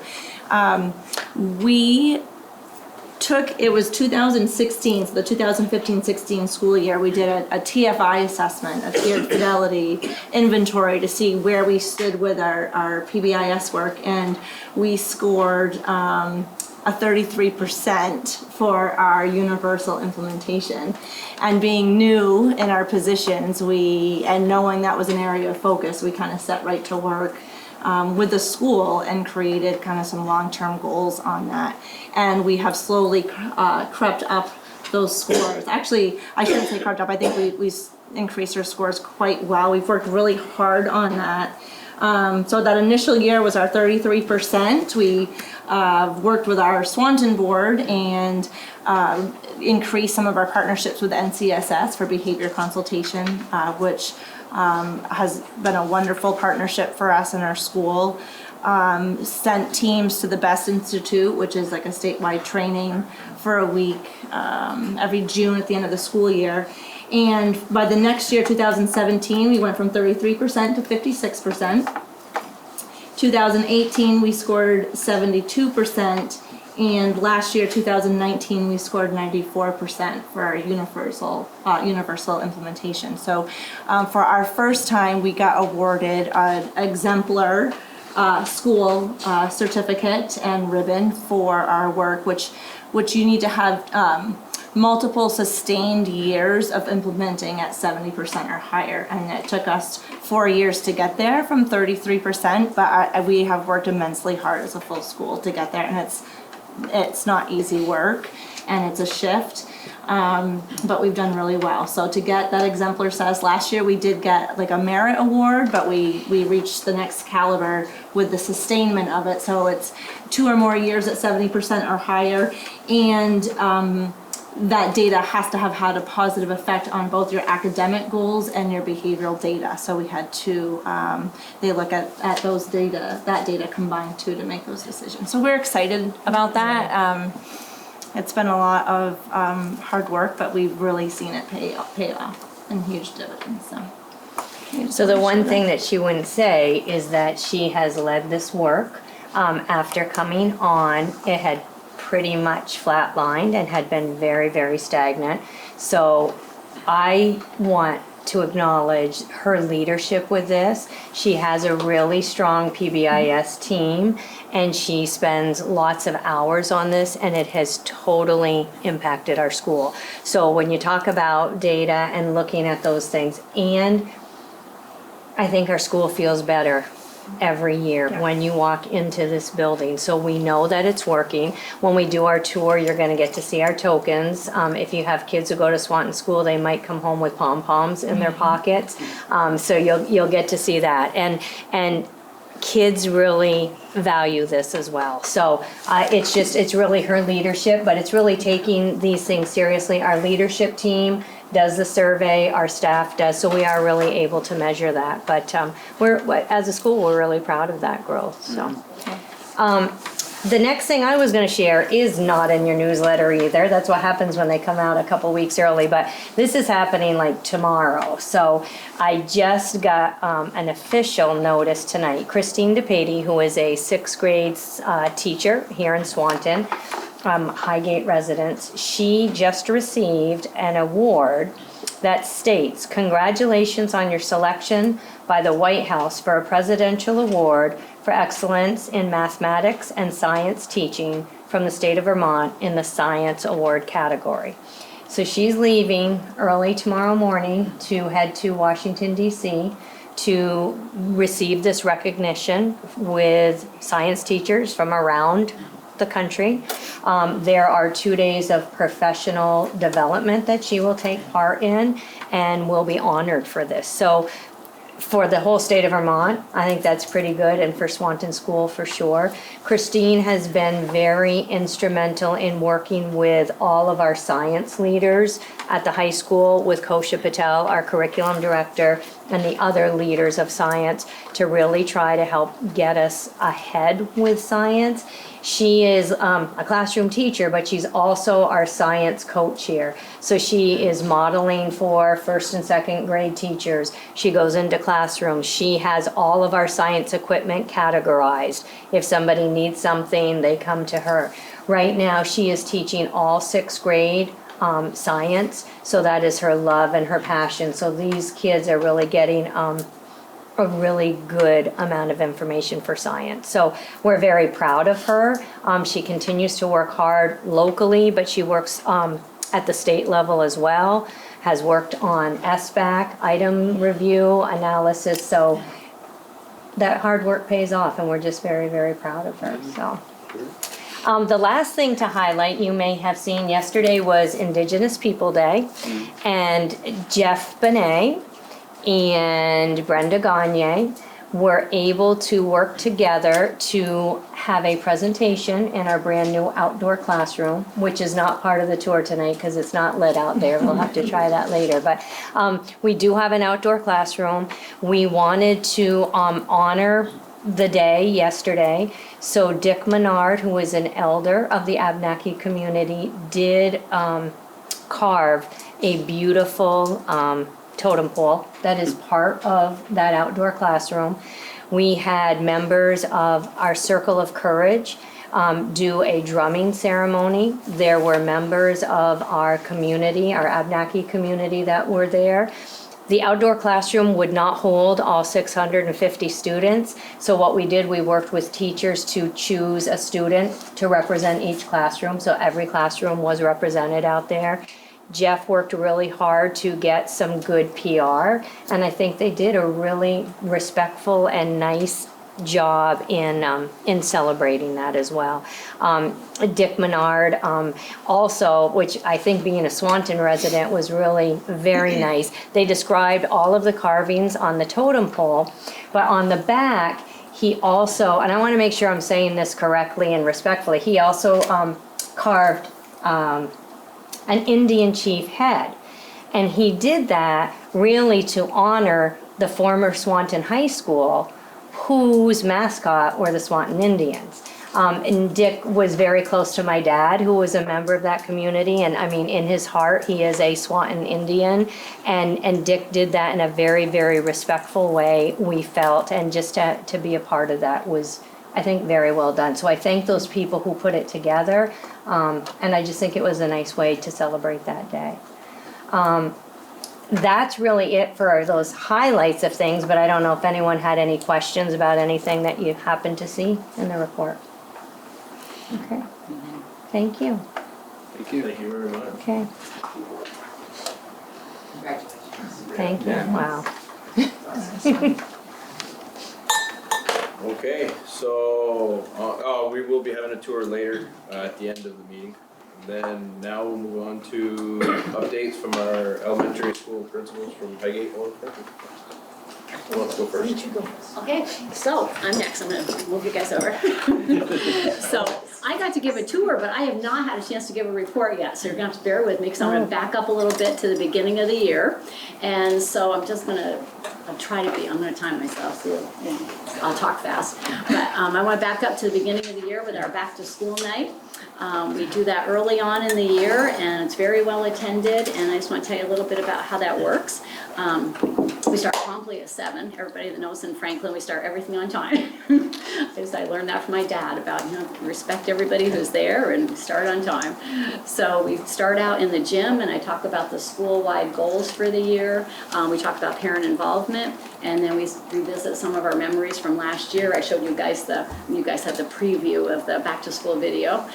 S13: It was 2016, so the 2015-16 school year, we did a TFI assessment, a tiered fidelity inventory to see where we stood with our PBIS work, and we scored a 33% for our universal implementation. And being new in our positions, and knowing that was an area of focus, we kind of set right to work with the school and created kind of some long-term goals on that. And we have slowly crept up those scores. Actually, I shouldn't say crept up, I think increased her scores quite well. We've worked really hard on that. So that initial year was our 33%. We worked with our Swanton board and increased some of our partnerships with NCSS for behavior consultation, which has been a wonderful partnership for us in our school. Sent teams to the Best Institute, which is like a statewide training for a week every June at the end of the school year. And by the next year, 2017, we went from 33% to 56%. 2018, we scored 72%. And last year, 2019, we scored 94% for our universal implementation. So for our first time, we got awarded an exemplar school certificate and ribbon for our work, which you need to have multiple sustained years of implementing at 70% or higher. And it took us 4 years to get there from 33%, but we have worked immensely hard as a full school to get there. And it's not easy work, and it's a shift, but we've done really well. So to get that exemplar status, last year we did get like a merit award, but we reached the next caliber with the sustainment of it. So it's 2 or more years at 70% or higher, and that data has to have had a positive effect on both your academic goals and your behavioral data. So we had to, they look at those data, that data combined too, to make those decisions. So we're excited about that. It's been a lot of hard work, but we've really seen it pay off in huge dividends.
S14: So the one thing that she wouldn't say is that she has led this work. After coming on, it had pretty much flatlined and had been very, very stagnant. So I want to acknowledge her leadership with this. She has a really strong PBIS team, and she spends lots of hours on this, and it has totally impacted our school. So when you talk about data and looking at those things, and I think our school feels better every year when you walk into this building. So we know that it's working. When we do our tour, you're going to get to see our tokens. If you have kids who go to Swanton School, they might come home with pom-poms in their pockets. So you'll get to see that. And kids really value this as well. So it's really her leadership, but it's really taking these things seriously. Our leadership team does the survey, our staff does, so we are really able to measure that. But as a school, we're really proud of that growth. So, the next thing I was going to share is not in your newsletter either. That's what happens when they come out a couple weeks early. But this is happening like tomorrow. So I just got an official notice tonight. Christine DePady, who is a 6th grade teacher here in Swanton, Highgate residents, she just received an award that states, "Congratulations on your selection by the White House for a presidential award for excellence in mathematics and science teaching from the state of Vermont in the Science Award category." So she's leaving early tomorrow morning to head to Washington, D.C. to receive this recognition with science teachers from around the country. There are 2 days of professional development that she will take part in and will be honored for this. So for the whole state of Vermont, I think that's pretty good, and for Swanton School for sure. Christine has been very instrumental in working with all of our science leaders at the high school, with Kosha Patel, our curriculum director, and the other leaders of science, to really try to help get us ahead with science. She is a classroom teacher, but she's also our science coach here. So she is modeling for 1st and 2nd grade teachers. She goes into classrooms. She has all of our science equipment categorized. If somebody needs something, they come to her. Right now, she is teaching all 6th grade science. So that is her love and her passion. So these kids are really getting a really good amount of information for science. So we're very proud of her. She continues to work hard locally, but she works at the state level as well, has worked on SBAC, item review, analysis. So that hard work pays off, and we're just very, very proud of her. So The last thing to highlight, you may have seen yesterday was Indigenous People Day. And Jeff Benet and Brenda Gagne were able to work together to have a presentation in our brand new outdoor classroom, which is not part of the tour tonight because it's not lit out there. We'll have to try that later. But we do have an outdoor classroom. We wanted to honor the day yesterday. So Dick Menard, who is an elder of the Abenaki community, did carve a beautiful totem pole that is part of that outdoor classroom. We had members of our Circle of Courage do a drumming ceremony. There were members of our community, our Abenaki community, that were there. The outdoor classroom would not hold all 650 students, so what we did, we worked with teachers to choose a student to represent each classroom, so every classroom was represented out there. Jeff worked really hard to get some good PR, and I think they did a really respectful and nice job in celebrating that as well. Dick Menard also, which I think being a Swanton resident was really very nice. They described all of the carvings on the totem pole, but on the back, he also, and I want to make sure I'm saying this correctly and respectfully, he also carved an Indian chief head. And he did that really to honor the former Swanton High School, whose mascot were the Swanton Indians. And Dick was very close to my dad, who was a member of that community. And I mean, in his heart, he is a Swanton Indian. And Dick did that in a very, very respectful way, we felt. And just to be a part of that was, I think, very well done. So I thank those people who put it together. And I just think it was a nice way to celebrate that day. That's really it for those highlights of things, but I don't know if anyone had any questions about anything that you happened to see in the report. Okay. Thank you.
S1: Thank you. Thank you very much.
S14: Okay. Thank you. Wow.
S1: Okay, so we will be having a tour later at the end of the meeting. Then now we'll move on to updates from our elementary school principals from Highgate. Let's go first.
S15: Okay, so I'm next. I'm gonna move you guys over. So I got to give a tour, but I have not had a chance to give a report yet. So you're gonna have to bear with me because I'm gonna back up a little bit to the beginning of the year. And so I'm just gonna I'm gonna time myself so I'll talk fast. But I wanna back up to the beginning of the year with our back to school night. We do that early on in the year and it's very well attended, and I just want to tell you a little bit about how that works. We start promptly at 7. Everybody that knows in Franklin, we start everything on time. I learned that from my dad about, respect everybody who's there and start on time. So we start out in the gym and I talk about the school-wide goals for the year. We talk about parent involvement, and then we revisit some of our memories from last year. I showed you guys you guys had the preview of the back to school video.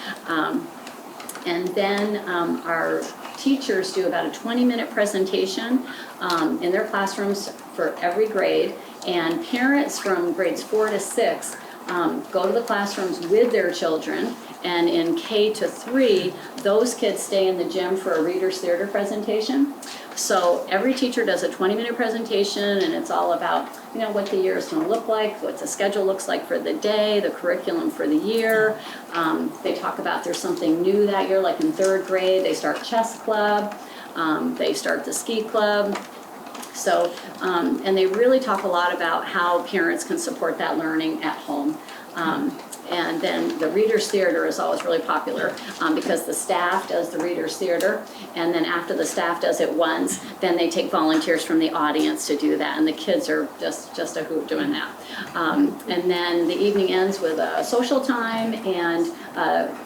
S15: And then our teachers do about a 20-minute presentation in their classrooms for every grade, and parents from grades 4 to 6 go to the classrooms with their children, and in K to 3, those kids stay in the gym for a Reader's Theater presentation. So every teacher does a 20-minute presentation, and it's all about, what the year is going to look like, what the schedule looks like for the day, the curriculum for the year. They talk about there's something new that year, like in 3rd grade, they start chess club, they start the ski club. So, and they really talk a lot about how parents can support that learning at home. And then the Reader's Theater is always really popular because the staff does the Reader's Theater, and then after the staff does it once, then they take volunteers from the audience to do that, and the kids are just a hoot doing that. And then the evening ends with a social time and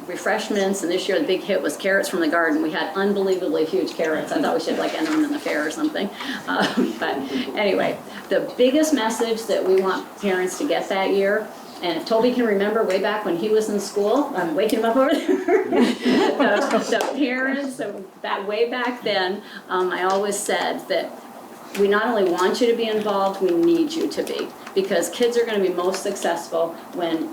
S15: refreshments, and this year the big hit was carrots from the garden. We had unbelievably huge carrots. I thought we should end them in the fair or something. But anyway, the biggest message that we want parents to get that year, and if Toby can remember way back when he was in school, I'm waking him up over there. the parents, that way back then, I always said that we not only want you to be involved, we need you to be. Because kids are going to be most successful when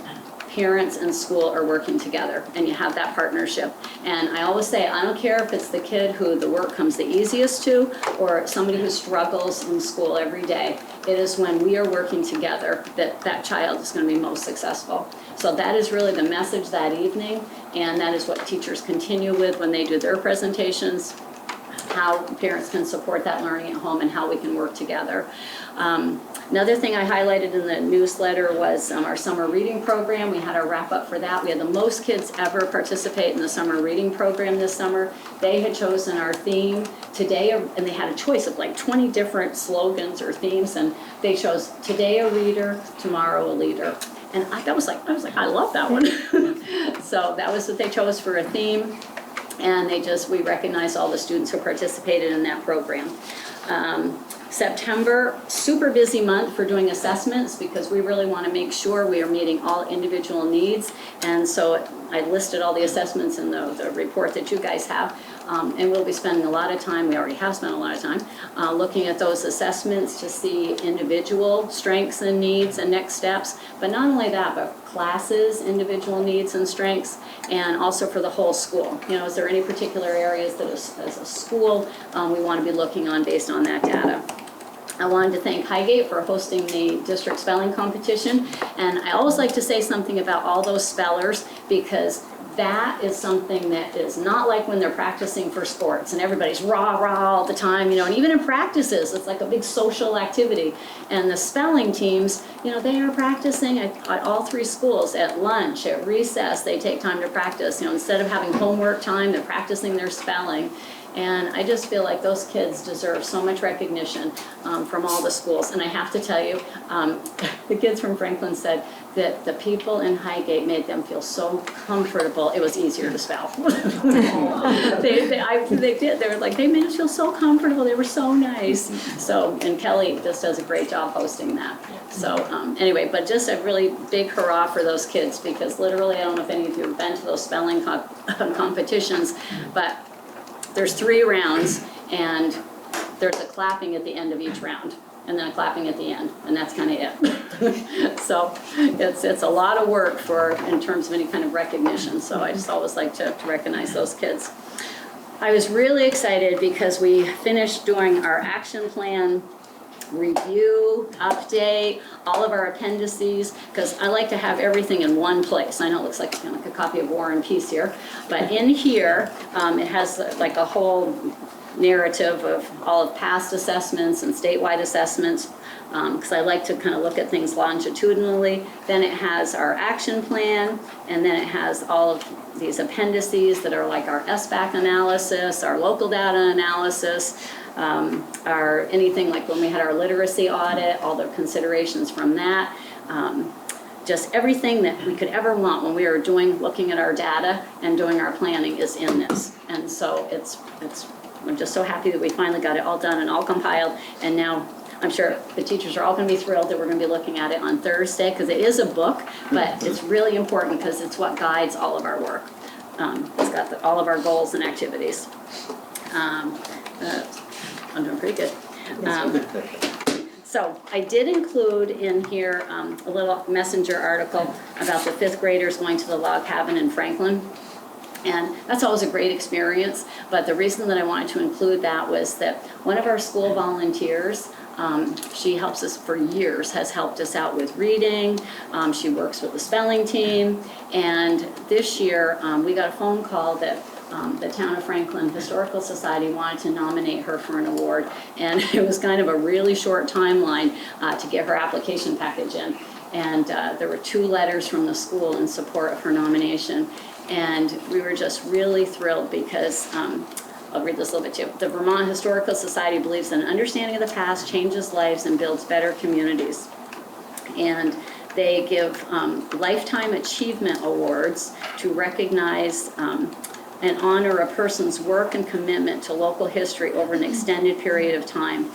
S15: parents and school are working together and you have that partnership. And I always say, I don't care if it's the kid who the work comes the easiest to or somebody who struggles in school every day. It is when we are working together that that child is going to be most successful. So that is really the message that evening, and that is what teachers continue with when they do their presentations, how parents can support that learning at home and how we can work together. Another thing I highlighted in the newsletter was our summer reading program. We had our wrap up for that. We had the most kids ever participate in the summer reading program this summer. They had chosen our theme today, and they had a choice of like 20 different slogans or themes, and they chose today a reader, tomorrow a leader. And I was like, I love that one. So that was what they chose for a theme. And we recognized all the students who participated in that program. September, super busy month for doing assessments because we really want to make sure we are meeting all individual needs. And so I listed all the assessments in the report that you guys have. And we'll be spending a lot of time, we already have spent a lot of time, looking at those assessments to see individual strengths and needs and next steps. But not only that, but classes, individual needs and strengths, and also for the whole school. You know, is there any particular areas that as a school we want to be looking on based on that data? I wanted to thank Highgate for hosting the district spelling competition. And I always like to say something about all those spellers because that is something that is not like when they're practicing for sports and everybody's rah all the time, you know, and even in practices, it's like a big social activity. And the spelling teams, you know, they are practicing at all three schools, at lunch, at recess, they take time to practice. You know, instead of having homework time, they're practicing their spelling. And I just feel like those kids deserve so much recognition from all the schools. And I have to tell you, the kids from Franklin said that the people in Highgate made them feel so comfortable, it was easier to spell. They did, they were like, they made us feel so comfortable, they were so nice. So, and Kelly just does a great job hosting that. So anyway, but just a really big hurrah for those kids because literally, I don't know if any of you have been to those spelling competitions, but there's 3 rounds, and there's a clapping at the end of each round, and then a clapping at the end, and that's kind of it. So it's a lot of work in terms of any kind of recognition, so I just always like to recognize those kids. I was really excited because we finished doing our action plan review, update, all of our appendices, because I like to have everything in one place. I know it looks like, you know, like a copy of War and Peace here, but in here, it has like a whole narrative of all of past assessments and statewide assessments, because I like to kind of look at things longitudinally. Then it has our action plan, and then it has all of these appendices that are like our SBAC analysis, our local data analysis, our anything like when we had our literacy audit, all the considerations from that, just everything that we could ever want when we were looking at our data and doing our planning is in this. And so I'm just so happy that we finally got it all done and all compiled. And now I'm sure the teachers are all going to be thrilled that we're going to be looking at it on Thursday because it is a book, but it's really important because it's what guides all of our work. It's got all of our goals and activities. I'm doing pretty good. So I did include in here a little messenger article about the 5th graders going to the log cabin in Franklin. And that's always a great experience, but the reason that I wanted to include that was that one of our school volunteers, she helps us for years, has helped us out with reading, she works with the spelling team, and this year we got a phone call that the Town of Franklin Historical Society wanted to nominate her for an award, and it was kind of a really short timeline to get her application package in. And there were 2 letters from the school in support of her nomination. And we were just really thrilled because, I'll read this a little bit too. The Vermont Historical Society believes that an understanding of the past changes lives and builds better communities. And they give lifetime achievement awards to recognize and honor a person's work and commitment to local history over an extended period of time.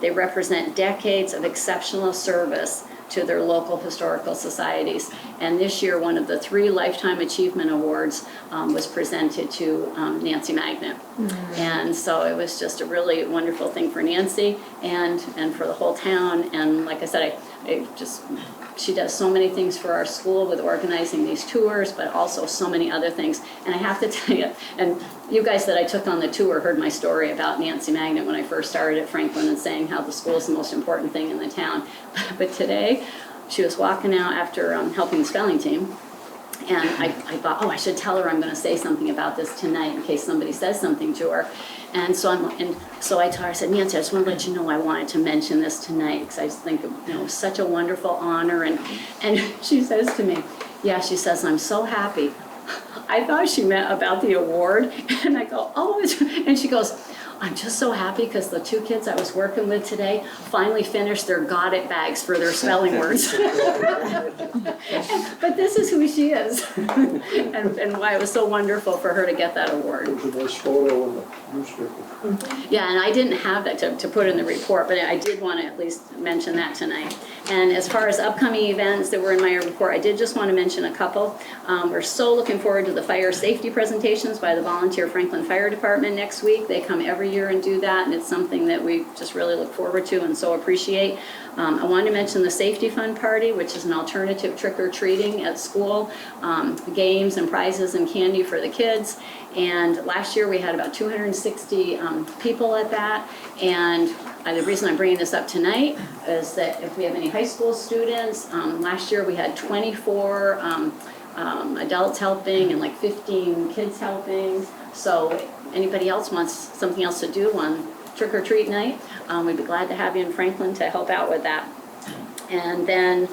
S15: They represent decades of exceptional service to their local historical societies. And this year, one of the 3 Lifetime Achievement Awards was presented to Nancy Magnet. And so it was just a really wonderful thing for Nancy and for the whole town. And like I said, She does so many things for our school with organizing these tours, but also so many other things. And I have to tell you, and you guys that I took on the tour heard my story about Nancy Magnet when I first started at Franklin and saying how the school is the most important thing in the town. But today, she was walking out after helping the spelling team. And I thought, oh, I should tell her I'm going to say something about this tonight in case somebody says something to her. And so I told her, I said, Nancy, I just want to let you know I wanted to mention this tonight because I just think it was such a wonderful honor. And she says to me, yeah, she says, I'm so happy. I thought she meant about the award. And I go, oh, and she goes, I'm just so happy because the 2 kids I was working with today finally finished their got it bags for their spelling words. But this is who she is, and why it was so wonderful for her to get that award.
S2: There's a nice photo in the newspaper.
S15: Yeah, and I didn't have that to put in the report, but I did want to at least mention that tonight. And as far as upcoming events that were in my report, I did just want to mention a couple. We're so looking forward to the fire safety presentations by the Volunteer Franklin Fire Department next week. They come every year and do that, and it's something that we just really look forward to and so appreciate. I wanted to mention the Safety Fund Party, which is an alternative trick-or-treating at school, games and prizes and candy for the kids. And last year we had about 260 people at that. And the reason I'm bringing this up tonight is that if we have any high school students, last year we had 24 adults helping and like 15 kids helping. So anybody else wants something else to do on trick-or-treat night, we'd be glad to have you in Franklin to help out with that. And then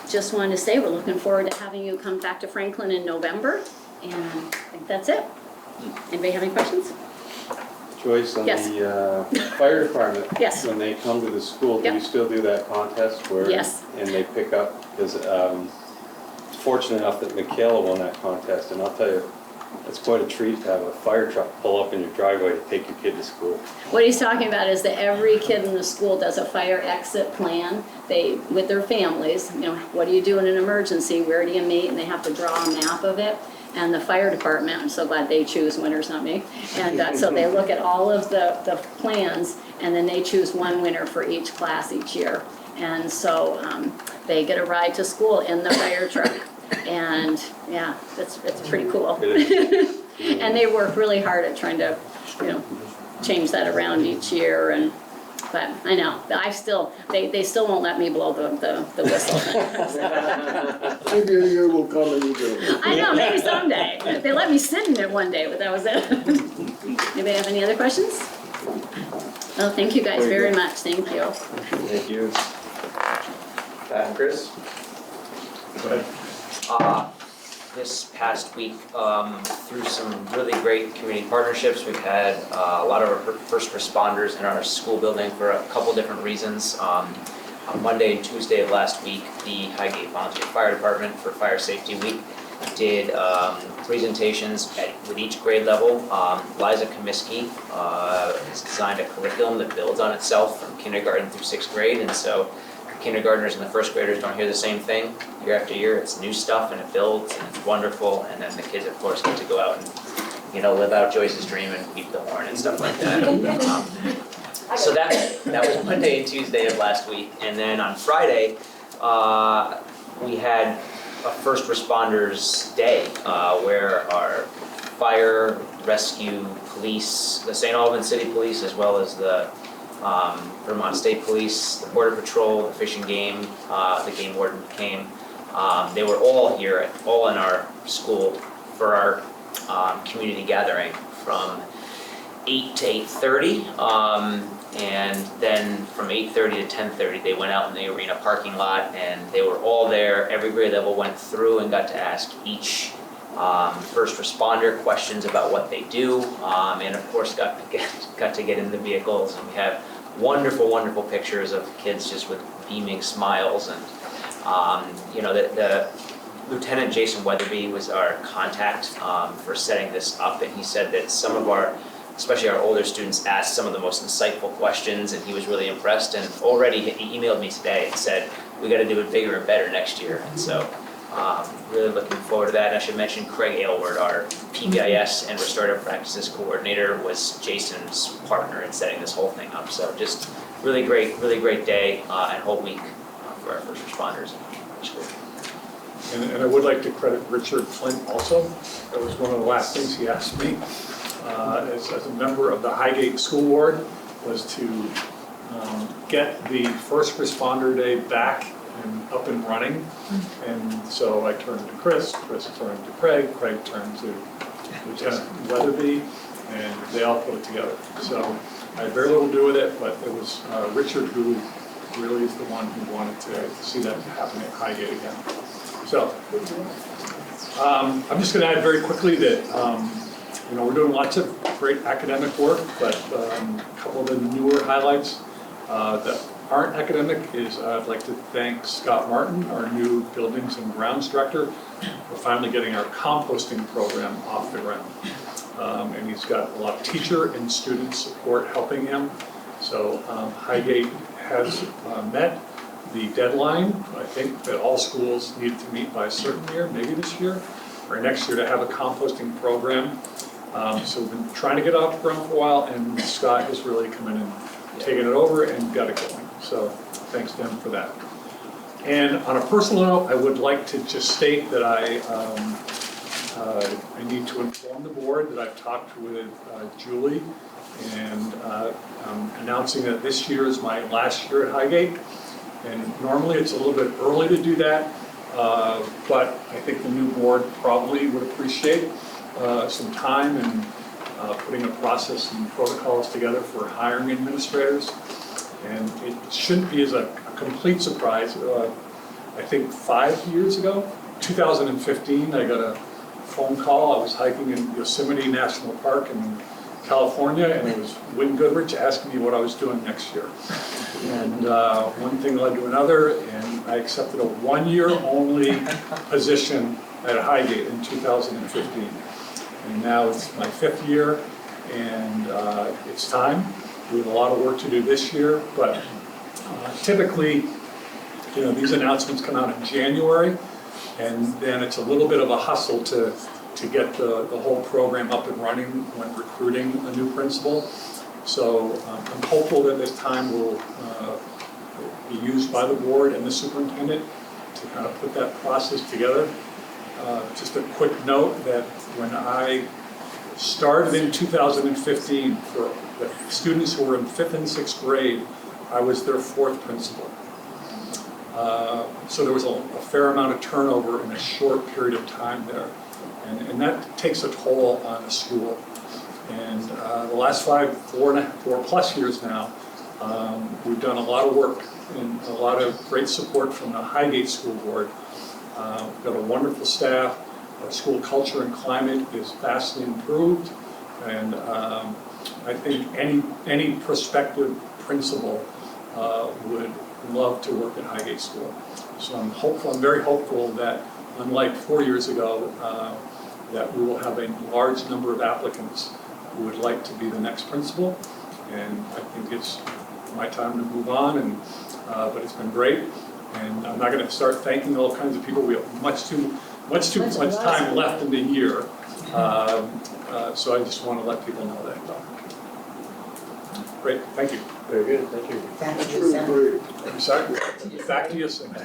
S15: just wanted to say we're looking forward to having you come back to Franklin in November. And I think that's it. Anybody have any questions?
S7: Joyce, on
S15: Yes.
S7: the fire department,
S15: Yes.
S7: when they come to the school, do
S15: Yep.
S7: you still do that contest where?
S15: Yes.
S7: And they pick up, because fortunate enough that Michaela won that contest, and I'll tell you, it's quite a treat to have a fire truck pull up in your driveway to take your kid to school.
S15: What he's talking about is that every kid in the school does a fire exit plan. They, with their families, what do you do in an emergency? Where do you meet? And they have to draw a map of it. And the fire department, I'm so glad they choose winners, not me. And so they look at all of the plans, and then they choose one winner for each class each year. And so they get a ride to school in the fire truck. And yeah, it's pretty cool. And they work really hard at trying to, change that around each year. But I know, they still won't let me blow the whistle.
S2: Maybe a year will come and you do it.
S15: I know, maybe someday. They let me sit in it one day, but that was it. Anybody have any other questions? Well, thank you guys very much. Thank you.
S1: Thank you. Chris?
S4: Go ahead.
S16: This past week, through some really great community partnerships, we've had a lot of our first responders in our school building for a couple different reasons. On Monday and Tuesday of last week, the Highgate Volunteer Fire Department for Fire Safety Week did presentations with each grade level. Liza Comiskey has designed a curriculum that builds on itself from kindergarten through 6th grade, and so kindergartners and the first graders don't hear the same thing year after year. It's new stuff and it builds and it's wonderful, and then the kids of course get to go out and live out Joyce's dream and beat the horn and stuff like that. So that was Monday and Tuesday of last week, and then on Friday we had a first responders day where our fire, rescue, police, the St. Albans City Police, as well as the Vermont State Police, the Border Patrol, the Fish and Game, the game warden came. They were all here, all in our school for our community gathering from 8 to 8:30. And then from 8:30 to 10:30, they went out in the arena parking lot and they were all there. Every grade level went through and got to ask each first responder questions about what they do, and of course got to get in the vehicles, and we have wonderful, wonderful pictures of kids just with beaming smiles. And the Lieutenant Jason Weatherby was our contact for setting this up, and he said that some of our, especially our older students, asked some of the most insightful questions, and he was really impressed. And already he emailed me today and said we got to do it bigger and better next year, and so really looking forward to that. And I should mention Craig Aylward, our PBIS and Restorative Practices Coordinator, was Jason's partner in setting this whole thing up. So just really great day and whole week for our first responders.
S4: school.
S17: And I would like to credit Richard Flint also. That was one of the last things he asked me as a member of the Highgate School Board, was to get the first responder day back and up and running. And so I turned to Chris turned to Craig turned to Lieutenant Weatherby, and they all put it together. So I had very little to do with it, but it was Richard who really is the one who wanted to see that happen at Highgate again. So I'm just going to add very quickly that we're doing lots of great academic work, but a couple of the newer highlights that aren't academic is I'd like to thank Scott Martin, our new Buildings and Grounds Director, for finally getting our composting program off the ground. And he's got a lot of teacher and student support helping him. So Highgate has met the deadline, I think, that all schools need to meet by a certain year, maybe this year or next year, to have a composting program. So we've been trying to get off the ground for a while, and Scott has really come in and taken it over and got it going. So thanks to him for that. And on a personal note, I would like to just state that I need to inform the board that I've talked with Julie, and I'm announcing that this year is my last year at Highgate. And normally it's a little bit early to do that, but I think the new board probably would appreciate some time and putting a process and protocols together for hiring administrators. And it shouldn't be as a complete surprise. I think 5 years ago, 2015, I got a phone call. I was hiking in Yosemite National Park in California, and it was Wynn Goodrich asking me what I was doing next year. And one thing led to another, and I accepted a one-year only position at Highgate in 2015. And now it's my 5th year, and it's time. We have a lot of work to do this year, but typically, these announcements come out in January, and then it's a little bit of a hustle to get the whole program up and running when recruiting a new principal. So I'm hopeful that this time will be used by the board and the superintendent to kind of put that process together. Just a quick note that when I started in 2015, for the students who were in 5th and 6th grade, I was their 4th principal. So there was a fair amount of turnover in a short period of time there. And that takes a toll on a school. And the last 4+ years now, we've done a lot of work and a lot of great support from the Highgate School Board. We've got a wonderful staff. Our school culture and climate is vastly improved. And I think any prospective principal would love to work at Highgate School. So I'm very hopeful that, unlike 4 years ago, that we will have a large number of applicants who would like to be the next principal. And I think it's my time to move on, but it's been great. And I'm not going to start thanking all kinds of people. We have much too much time left in the year. So I just want to let people know that. Great, thank you.
S2: Very good, thank you.
S6: Back to you, Sam.
S2: Exactly.
S17: Back to you, Sam.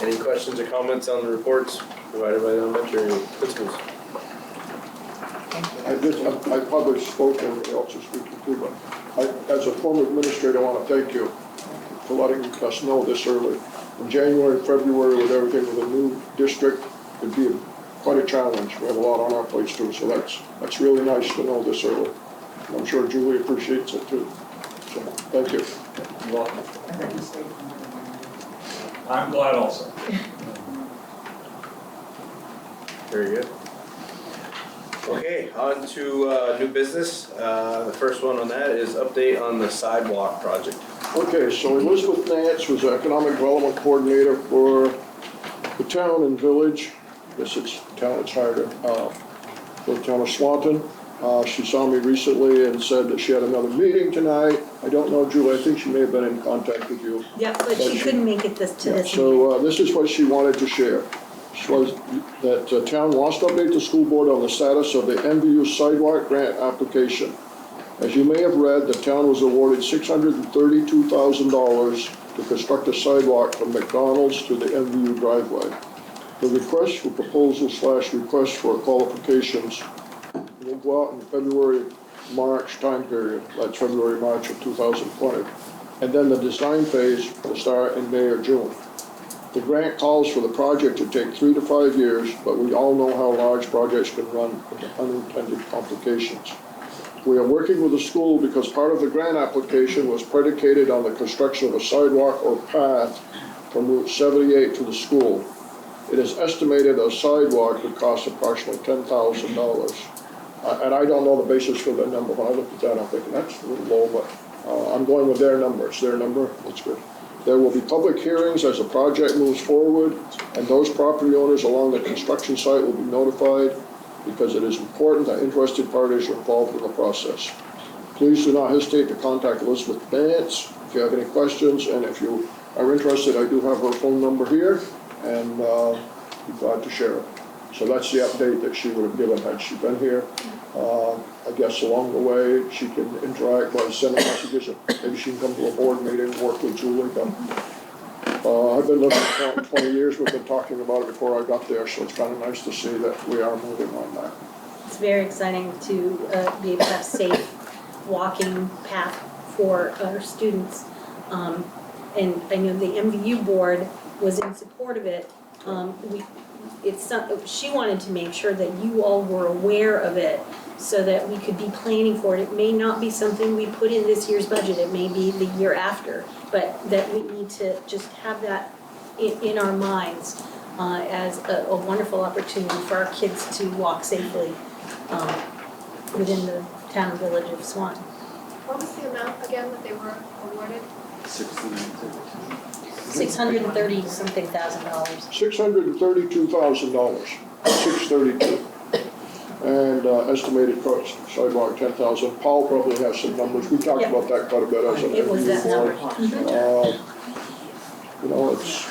S1: Any questions or comments on the reports provided by the elementary principals?
S2: I probably spoke, everybody else is speaking too, but as a former administrator, I want to thank you for letting us know this early. In January, February, with everything with a new district, it'd be quite a challenge. We have a lot on our plates too, so that's really nice to know this early. And I'm sure Julie appreciates it too. So, thank you.
S17: You're welcome. I'm glad also.
S1: Very good. Okay, on to new business. The first one on that is update on the sidewalk project.
S2: Okay, so Elizabeth Nance was Economic Development Coordinator for the town and village. I guess it's town, it's higher, for the town of Swanton. She saw me recently and said that she had another meeting tonight. I don't know, Julie, I think she may have been in contact with you.
S3: Yeah, but she couldn't make it this meeting.
S2: So this is what she wanted to share. She was that the town wants to update the school board on the status of the MVU sidewalk grant application. As you may have read, the town was awarded $632,000 to construct a sidewalk from McDonald's to the MVU driveway. The request for proposal / request for qualifications will go out in February-March time period. That's February-March of 2020. And then the design phase will start in May or June. The grant calls for the project to take 3 to 5 years, but we all know how large projects can run into unintended complications. We are working with the school because part of the grant application was predicated on the construction of a sidewalk or path from Route 78 to the school. It is estimated a sidewalk would cost approximately $10,000. And I don't know the basis for the number. When I looked at that, I'm thinking that's a little low, but I'm going with their number. It's their number, that's good. There will be public hearings as the project moves forward, and those property owners along the construction site will be notified because it is important that interested parties are involved in the process. Please do not hesitate to contact Elizabeth Vance if you have any questions, and if you are interested, I do have her phone number here, and be glad to share it. So that's the update that she would have given had she been here. I guess along the way, she can interact by sending messages. Maybe she can come to a board meeting, work with Julie. But I've been looking at it for 20 years. We've been talking about it before I got there, so it's kind of nice to see that we are moving on that.
S3: It's very exciting to be able to have safe walking path for our students. And I know the MVU board was in support of it. She wanted to make sure that you all were aware of it so that we could be planning for it. It may not be something we put in this year's budget, it may be the year after, but that we need to just have that in our minds as a wonderful opportunity for our kids to walk safely within the town and village of Swan.
S8: What was the amount again that they were awarded?
S3: $630-something thousand.
S2: $632,000, 632. And estimated cost sidewalk 10,000. Paul probably has some numbers. We talked about that quite a bit as an
S3: It was that number.
S2: You know, it's.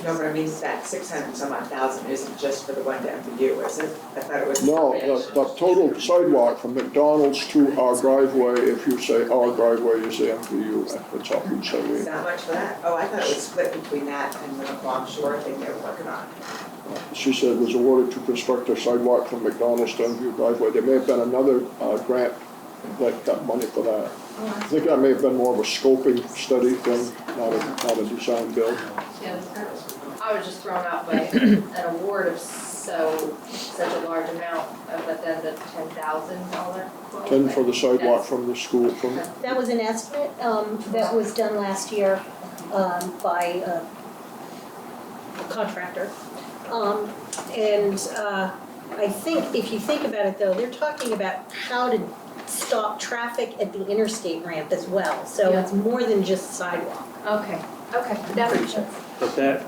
S6: No, but I mean, that 600 some odd thousand isn't just for the one to MVU, is it? I thought it was.
S2: No, the total sidewalk from McDonald's to our driveway, if you say our driveway is the MVU, that's all you'd say.
S6: Is that much for that? Oh, I thought it was split between that and the Long Shore thing they were working on.
S2: She said it was awarded to construct a sidewalk from McDonald's to MVU driveway. There may have been another grant that got money for that. I think that may have been more of a scoping study thing, not a design build.
S8: I was just thrown out by an award of such a large amount, but then the $10,000.
S2: 10 for the sidewalk from the school, from.
S3: That was an estimate that was done last year by a contractor. I think, if you think about it though, they're talking about how to stop traffic at the interstate ramp as well. So it's more than just sidewalk.
S8: Okay, that makes sense.
S7: But that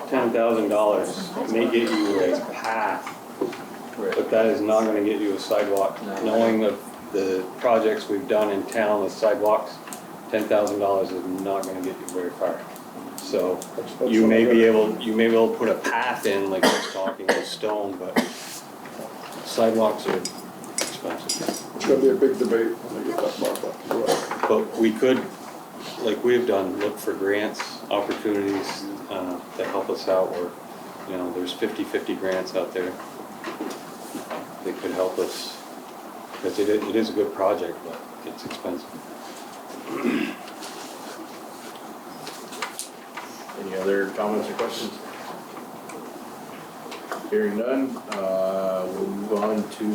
S7: $10,000 may get you a path, but that is not gonna get you a sidewalk. Knowing the projects we've done in town with sidewalks, $10,000 is not gonna get you very far. So you may be able to put a path in, like we're talking with stone, but sidewalks are expensive.
S2: It's gonna be a big debate when they get that mark up.
S7: But we could, like we've done, look for grants, opportunities to help us out where, you know, there's 50/50 grants out there. They could help us, because it is a good project, but it's expensive.
S1: Any other comments or questions? Hearing none, we'll move on to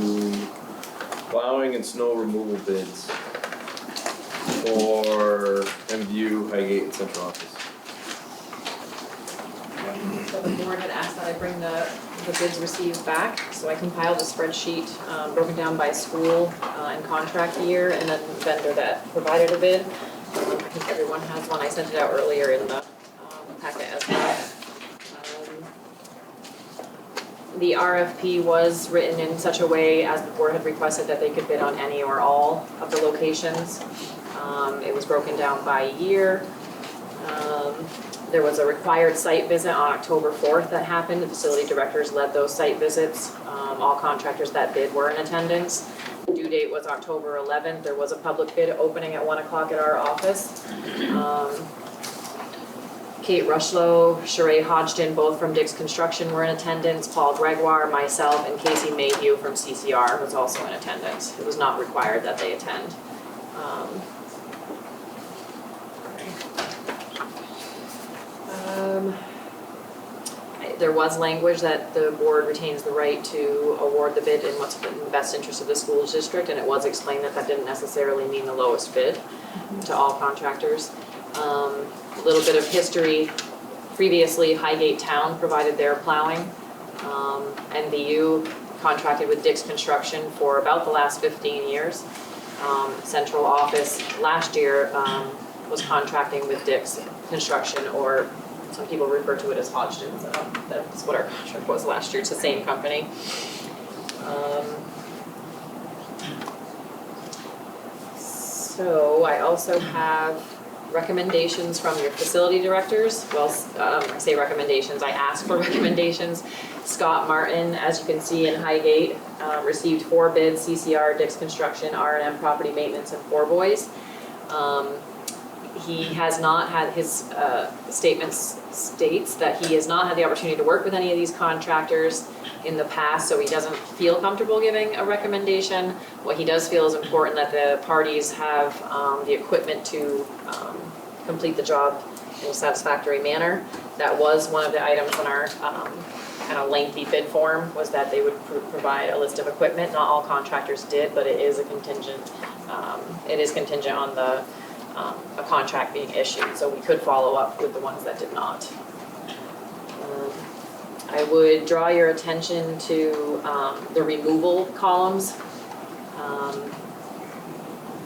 S1: plowing and snow removal bids for MVU, Highgate, and Central Office.
S11: So the board had asked that I bring the bids received back, so I compiled a spreadsheet broken down by school and contract year, and then the vendor that provided a bid. I think everyone has one. I sent it out earlier in the packet as well. The RFP was written in such a way as the board had requested that they could bid on any or all of the locations. It was broken down by year. There was a required site visit on October 4th that happened. The facility directors led those site visits. All contractors that bid were in attendance. Due
S5: date was October 11th. There was a public bid opening at 1 o'clock at our office. Kate Rushlow, Sheree Hodgson, both from Dick's Construction were in attendance. Paul Gregoire, myself, and Casey Mayhew from CCR was also in attendance. It was not required that they attend. There was language that the board retains the right to award the bid in what's in the best interest of the school district, and it was explained that that didn't necessarily mean the lowest bid to all contractors. A little bit of history. Previously, Highgate Town provided their plowing. NVU contracted with Dick's Construction for about the last 15 years. Central office last year was contracting with Dick's Construction, or some people refer to it as Hodgson's. That's what our contract was last year. It's the same company. So I also have recommendations from your facility directors. Well, I say recommendations, I asked for recommendations. Scott Martin, as you can see in Highgate, received 4 bids: CCR, Dick's Construction, R&M Property Maintenance, and 4 Boys. He has not had, his statements states that he has not had the opportunity to work with any of these contractors in the past, so he doesn't feel comfortable giving a recommendation. What he does feel is important that the parties have the equipment to complete the job in a satisfactory manner. That was one of the items on our kind of lengthy bid form, was that they would provide a list of equipment. Not all contractors did, but it is a contingent, on the a contract being issued, so we could follow up with the ones that did not. I would draw your attention to the removal columns.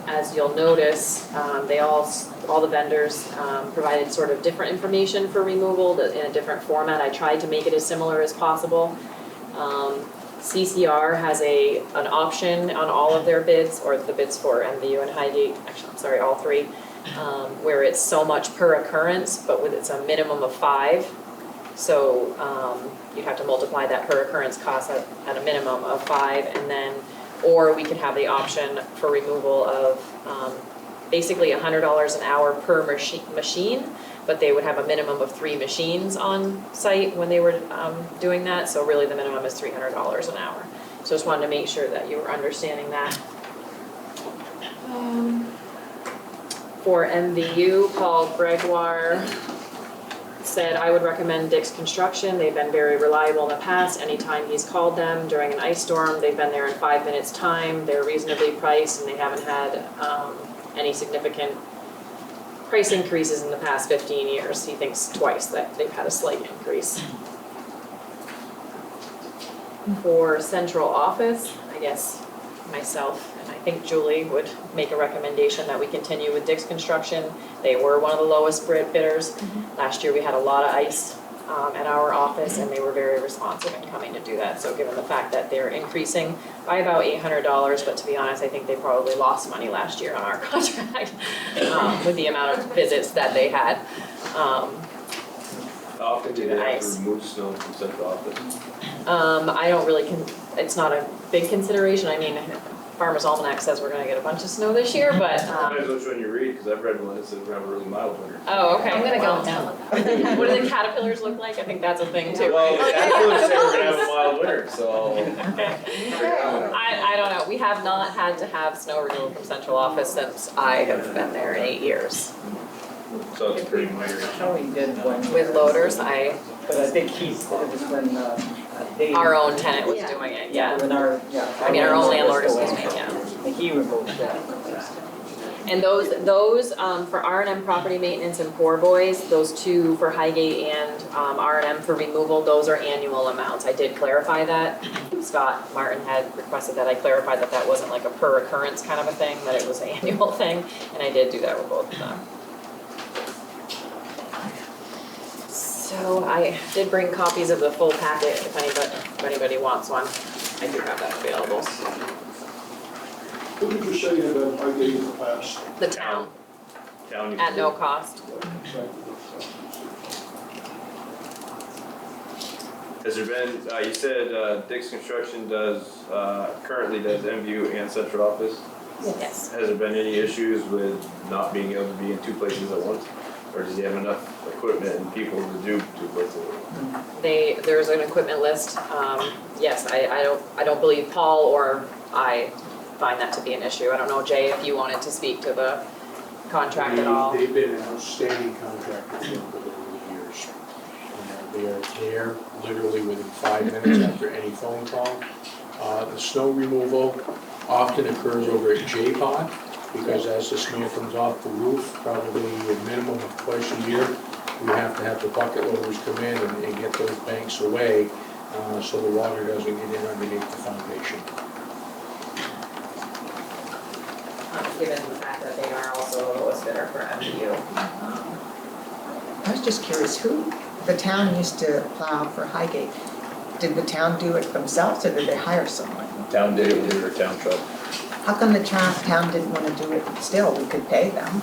S5: As you'll notice, all the vendors provided sort of different information for removal in a different format. I tried to make it as similar as possible. CCR has an option on all of their bids, or the bids for MVU and Highgate, actually, I'm sorry, all 3, where it's so much per occurrence, but it's a minimum of 5. So you'd have to multiply that per occurrence cost at a minimum of 5, and then, or we could have the option for removal of basically $100 an hour per machine, but they would have a minimum of 3 machines on site when they were doing that, so really the minimum is $300 an hour. So just wanted to make sure that you were understanding that. For MVU, Paul Gregoire said, I would recommend Dick's Construction. They've been very reliable in the past. Anytime he's called them during an ice storm, they've been there in 5 minutes time. They're reasonably priced, and they haven't had any significant price increases in the past 15 years. He thinks twice that they've had a slight increase. For central office, I guess myself and I think Julie would make a recommendation that we continue with Dick's Construction. They were one of the lowest bidders. Last year we had a lot of ice at our office, and they were very responsive in coming to do that. So given the fact that they're increasing by about $800, but to be honest, I think they probably lost money last year on our contract with the amount of visits that they had.
S1: How often do they have to remove snow from central office?
S5: I don't really, it's not a big consideration. I mean, Farmer's Almanac says we're gonna get a bunch of snow this year, but.
S1: Depends which one you read, because I've read one that says we're gonna have a really mild winter.
S5: Oh, okay.
S15: I'm gonna go down.
S5: What do the caterpillars look like? I think that's a thing too.
S1: Well, the caterpillars say we're gonna have a mild winter, so.
S5: I don't know. We have not had to have snow removal from central office since I have been there in 8 years.
S1: So it's pretty minor.
S6: Kelly did one.
S5: With loaders,
S6: But I think it was when they.
S5: our own tenant was doing it, yeah.
S6: When
S5: I mean, our own landlord, excuse me, yeah.
S6: He removed that.
S5: And those for R&M property maintenance and Poor Boys, those 2 for Highgate and R&M for removal, those are annual amounts. I did clarify that. Scott Martin had requested that I clarify that that wasn't like a per occurrence kind of a thing, that it was an annual thing, and I did do that with both of them. So I did bring copies of the full packet if anybody wants one. I do have that available.
S2: What did you say that I gave in the past?
S5: The town, at no cost.
S1: Has there been, you said Dick's Construction currently does MVU and central office?
S5: Yes.
S1: Has there been any issues with not being able to be in two places at once? Or does he have enough equipment and people to do two places at once?
S5: There's an equipment list. Yes, I don't believe Paul or I find that to be an issue. I don't know, Jay, if you wanted to speak to the contract at all.
S18: They've been an outstanding contractor for them over the years. They are there literally within 5 minutes after any phone call. The snow removal often occurs over at J-Pod, because as the snow comes off the roof, probably a minimum of twice a year, we have to have the bucket loaders come in and get those banks away, so the water doesn't get in underneath the foundation.
S5: Given the fact that they are also the lowest bidder for MVU.
S6: I was just curious, the town used to plow for Highgate. Did the town do it themselves or did they hire someone?
S1: Town did it with their town truck.
S6: How come the town didn't want to do it still? We could pay them.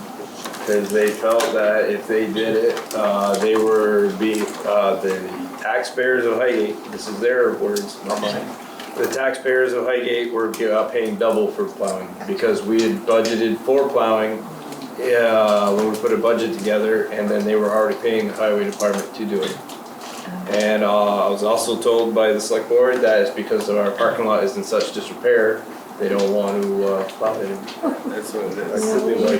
S1: Because they felt that if they did it, they were being, the taxpayers of Highgate, this is their words, not mine. The taxpayers of Highgate were paying double for plowing because we had budgeted for plowing when we put a budget together, and then they were already paying the highway department to do it. And I was also told by the select board that it's because our parking lot is in such disrepair, they don't want to plow it anymore. That's what it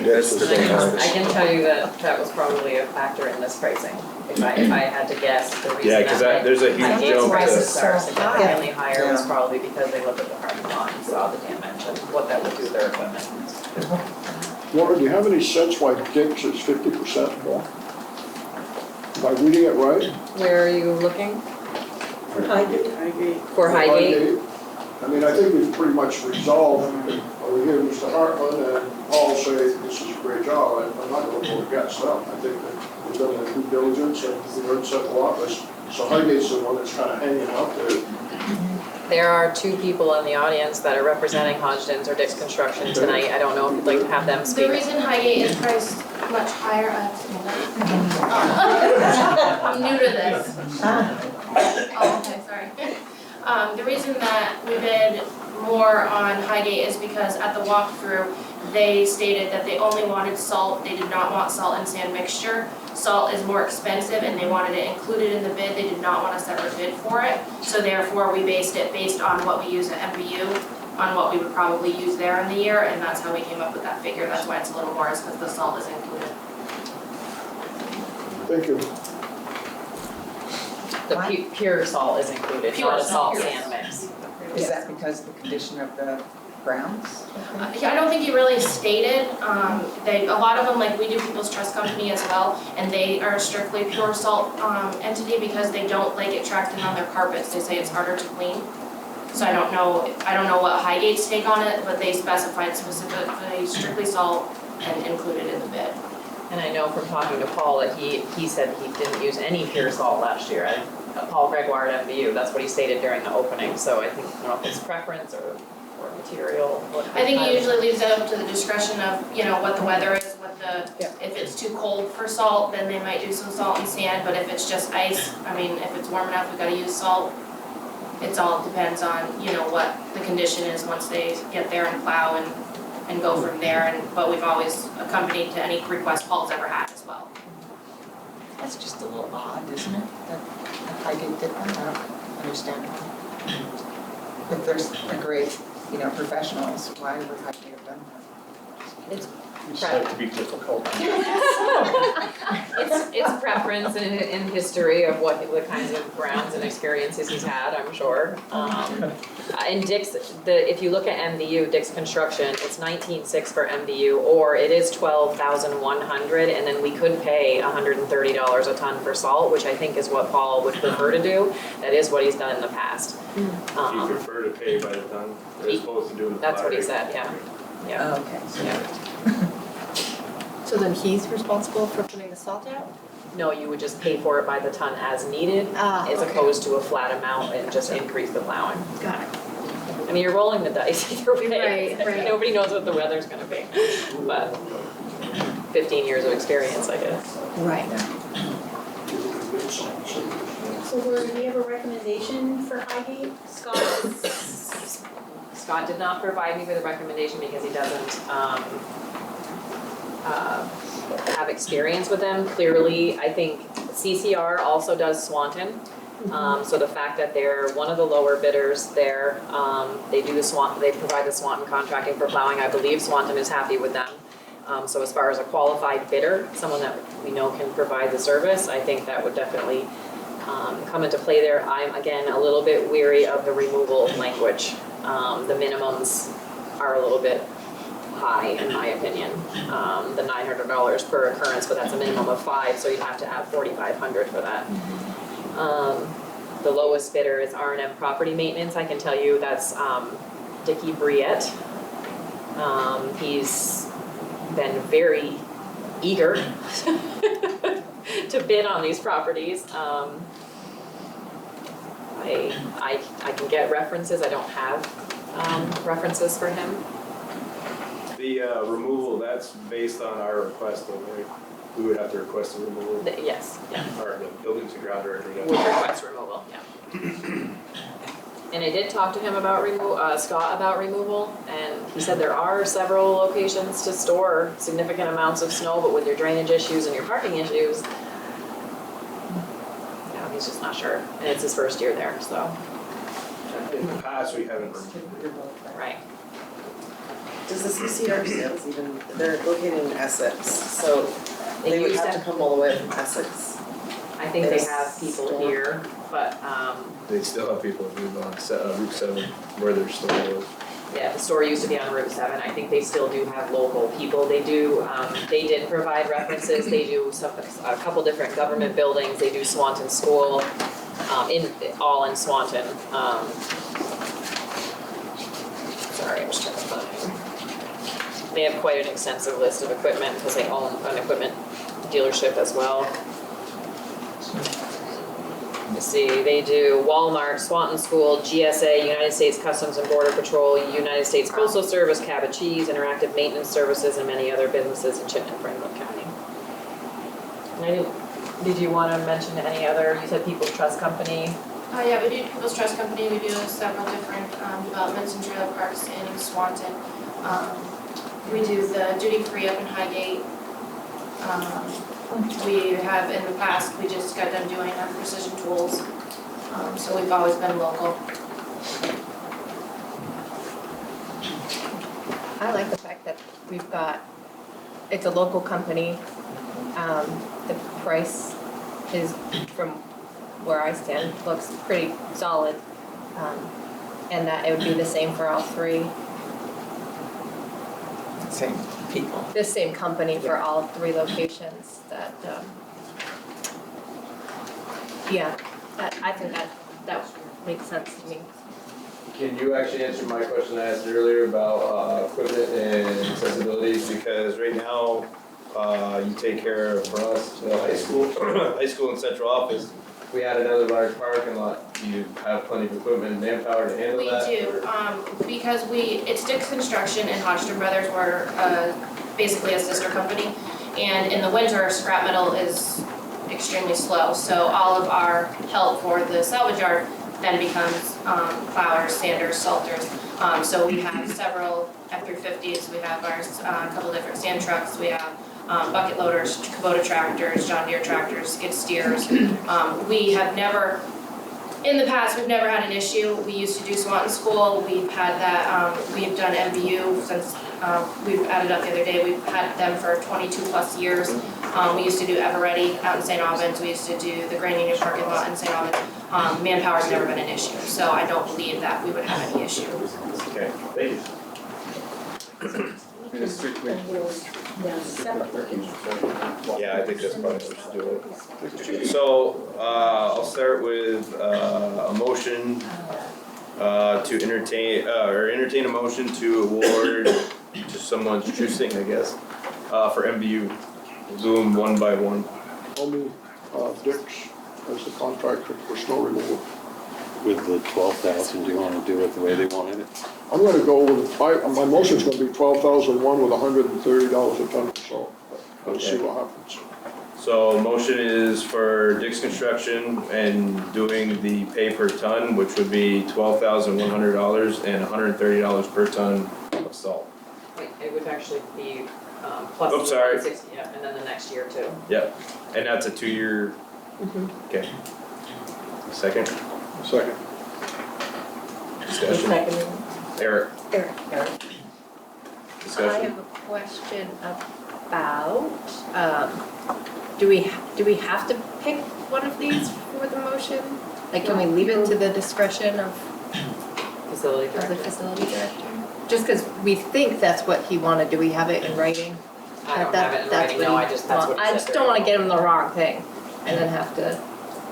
S1: is.
S5: I can tell you that was probably a factor in this pricing. If I had to guess, the reason
S1: Yeah, because there's a huge jump.
S5: Prices are significantly higher was probably because they looked at the parking lot and saw the damage and what that would do to their equipment.
S2: Laura, do you have any sense why Dick's is 50% more? Am I reading it right?
S5: Where are you looking?
S3: For Highgate.
S5: For Highgate?
S2: I mean, I think we've pretty much resolved, over here, Mr. Hartman and Paul say this is a great job. I'm not going to vote against them. I think that we've done their due diligence and we heard central office. So Highgate's the one that's kind of hanging out there.
S5: There are two people in the audience that are representing Hodgdon's or Dick's Construction tonight. I don't know if you'd like to have them speak.
S19: The reason Highgate is priced much higher, I'm new to this. Oh, okay, sorry. The reason that we bid more on Highgate is because at the walkthrough, they stated that they only wanted salt, they did not want salt and sand mixture. Salt is more expensive and they wanted it included in the bid, they did not want a separate bid for it. So therefore, we based it based on what we use at MVU, on what we would probably use there in the year, and that's how we came up with that figure. That's why it's a little more, is because the salt is included.
S2: Thank you.
S5: The pure salt is included, not a salt sand mix.
S6: Is that because of the condition of the grounds?
S19: Yeah, I don't think he really stated, a lot of them, like we do People's Trust Company as well, and they are strictly pure salt entity because they don't like it tracked in on their carpets. They say it's harder to clean. So I don't know what Highgate's take on it, but they specified specifically strictly salt and included in the bid.
S5: And I know from talking to Paul that he said he didn't use any pure salt last year. Paul Gregoire at MVU, that's what he stated during the opening, so I think, I don't know if it's preference or material.
S19: I think he usually leaves it up to the discretion of, what the weather is, if it's too cold for salt, then they might do some salt and sand, but if it's just ice, if it's warm enough, we gotta use salt. It all depends on, what the condition is once they get there and plow and go from there, but we've always accompanied to any request Paul's ever had as well.
S6: That's just a little odd, isn't it? That Highgate did that, I don't understand. If there's a great, professionals, why would Highgate have done that?
S17: It's said to be difficult.
S5: It's preference and history of what the kinds of grounds and experiences he's had, I'm sure. And Dick's, if you look at MVU, Dick's Construction, it's 19,600 for MVU, or it is 12,100, and then we could pay $130 a ton for salt, which I think is what Paul would prefer to do. That is what he's done in the past.
S1: You prefer to pay by the ton as opposed to doing the
S5: That's what he
S1: flat
S5: said, yeah.
S6: Oh, okay.
S5: Yeah.
S8: So then he's responsible for putting the salt out?
S5: No, you would just pay for it by the ton as needed, as opposed to a flat amount and just increase the plowing.
S8: Got it.
S5: I mean, you're rolling the dice either way.
S8: Right.
S5: Nobody knows what the weather's gonna be, but 15 years of experience, I guess.
S8: Right.
S3: So Laura, do you have a recommendation for Highgate?
S5: Scott did not provide me with a recommendation because he doesn't have experience with them. Clearly, I think CCR also does Swanton. So the fact that they're one of the lower bidders there, they provide the Swanton contracting for plowing. I believe Swanton is happy with them. So as far as a qualified bidder, someone that we know can provide the service, I think that would definitely come into play there. I'm, again, a little bit weary of the removal language. The minimums are a little bit high, in my opinion. The $900 per occurrence, but that's a minimum of 5, so you'd have to have $4,500 for that. The lowest bidder is R&M Property Maintenance. I can tell you that's Dickie Briette. He's been very eager to bid on these properties. I can get references. I don't have references for him.
S1: The removal, that's based on our request, though, right? We would have to request a removal.
S5: Yes, yeah.
S1: Or the buildings and ground director.
S5: Would request removal, yeah. And I did talk to him about Scott about removal, and he said there are several locations to store significant amounts of snow, but with your drainage issues and your parking issues, he's just not sure. And it's his first year there, so.
S1: In the past, we haven't.
S5: Right.
S12: Does the CCR sales even, they're located in Essex, so they would have to come all the way from Essex?
S5: I think they have people here, but
S1: They still have people who live on Route 7 where their store was.
S5: yeah, the store used to be on Route 7. I think they still do have local people. They do, they did provide references. They do a couple different government buildings. They do Swanton School, all in Swanton. Sorry, I'm just trying to find. They have quite an extensive list of equipment because they own an equipment dealership as well. Let's see, they do Walmart, Swanton School, GSA, United States Customs and Border Patrol, United States Postal Service, Cabot Cheese, Interactive Maintenance Services, and many other businesses in Chittenden, Franklin County. And did you want to mention any other, you said People's Trust Company?
S19: Yeah, we do People's Trust Company. We do several different developments and trailer parks in Swanton. We do the duty free up in Highgate. We have in the past, we just got done doing Precision Tools. So we've always been local.
S8: I like the fact that we've got, it's a local company. The price is, from where I stand, looks pretty solid. And that it would be the same for all three.
S12: Same people.
S8: The same company for all 3 locations that, I think that makes sense to me.
S1: Can you actually answer my question I asked earlier about equipment and accessibility? Because right now, you take care of, for us, the high school and central office. If we had another large parking lot, do you have plenty of equipment and manpower to handle that?
S19: We do, because it's Dick's Construction and Hodgson Brothers were basically a sister company. And in the winter, scrap metal is extremely slow. So all of our help for the salvage yard then becomes plowers, sanders, salters. So we have several F-350s, we have a couple different sand trucks, we have bucket loaders, Kubota tractors, John Deere tractors, skid steers. We have never, in the past, we've never had an issue. We used to do Swanton School. We've had that, we've done MVU since, we've added up the other day. We've had them for 22 plus years. We used to do Eveready out in St. Albans. We used to do the Grand Union parking lot in St. Albans. Manpower's never been an issue, so I don't believe that we would have any issue.
S1: Okay, thank you. Yeah, I think that's probably what we should do it. So, I'll start with a motion to entertain a motion to award to someone's choosing, I guess, for MVU. We'll do them one by one.
S2: I'll move Dick's as the contractor for snow removal.
S7: With the 12,000, do you want to do it the way they wanted it?
S2: I'm gonna go with, my motion's gonna be 12,001 with $130 a ton of salt. Let's see what happens.
S1: So motion is for Dick's Construction and doing the pay per ton, which would be $12,100 and $130 per ton of salt.
S5: Wait, it would actually be, plus
S1: Oh,
S5: the
S1: sorry.
S5: 160, yeah, and then the next year too.
S1: Yep, and that's a 2-year, okay. Second,
S2: Second.
S1: discussion. Eric,
S3: Eric.
S8: I
S1: discussion.
S8: have a question about, do we have to pick one of these for the motion? Like, can we leave it to the discretion of
S5: Facility
S8: the
S5: director.
S8: facility director? Just because we think that's what he wanted, do we have it in writing?
S5: I don't
S8: That-
S5: have it in
S8: that's
S5: writing,
S8: what
S5: no,
S8: he
S5: I just, that's what
S8: want.
S5: he
S8: I
S5: said
S8: just don't want to get him the wrong thing and then have to,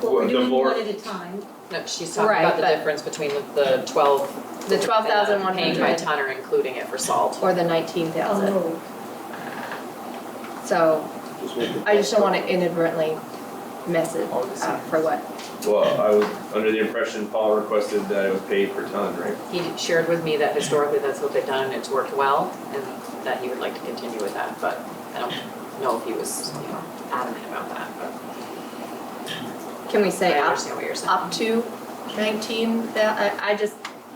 S3: Well, we're
S1: The
S3: doing
S1: board-
S3: one at a time.
S5: No, she's talking
S8: Right,
S5: about the
S8: but-
S5: difference between the 12.
S8: the 12,100
S5: Paying by ton or including it for salt.
S8: or the 19,000.
S3: Oh,
S8: So I just don't want to inadvertently mess it up for what?
S1: Well, I was under the impression Paul requested that it was paid per ton, right?
S5: He shared with me that historically that's what they've done and it's worked well and that he would like to continue with that, but I don't know if he was, adamant about that, but
S8: Can we say
S5: I
S8: up,
S5: understand what you're saying.
S8: up to 19? I just,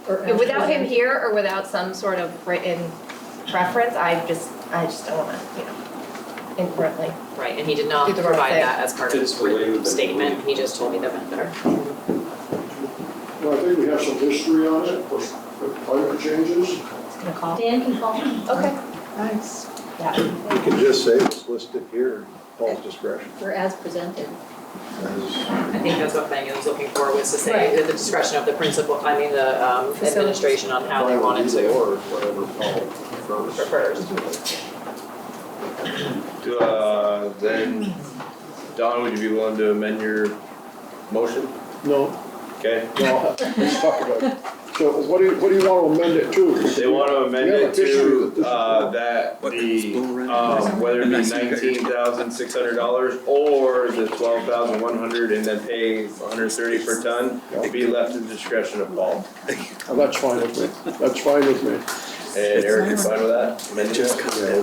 S3: Or as
S8: without him
S3: presented.
S8: here or without some sort of written preference, I just don't want to, inadvertently.
S5: Right, and he did not
S8: Do the wrong
S5: provide
S8: thing.
S5: that as part of his written statement, he just told me the vendor.
S2: Well, I think we have some history on it, with climate changes.
S8: Gonna call?
S3: Dan can call.
S8: Okay. Nice. Yeah.
S20: You can just say it's listed here, Paul's discretion.
S3: Or as presented.
S5: I think that's what Megan was looking for, was to say
S3: Right.
S5: the discretion of the principal, the administration on how they wanted to.
S20: Or whatever Paul prefers.
S1: Then, Don, would you be willing to amend your motion?
S2: No,
S1: Okay,
S2: no, let's talk about it. So what do you want to amend it to?
S1: they want to amend
S2: We have a
S1: it to,
S2: history with this.
S1: that whether it be $19,600 or the $12,100 and then pay $130 per ton, be left to the discretion of Paul.
S2: Oh, that's fine with me, that's fine with me.
S1: And Eric, you're fine with that? Amended?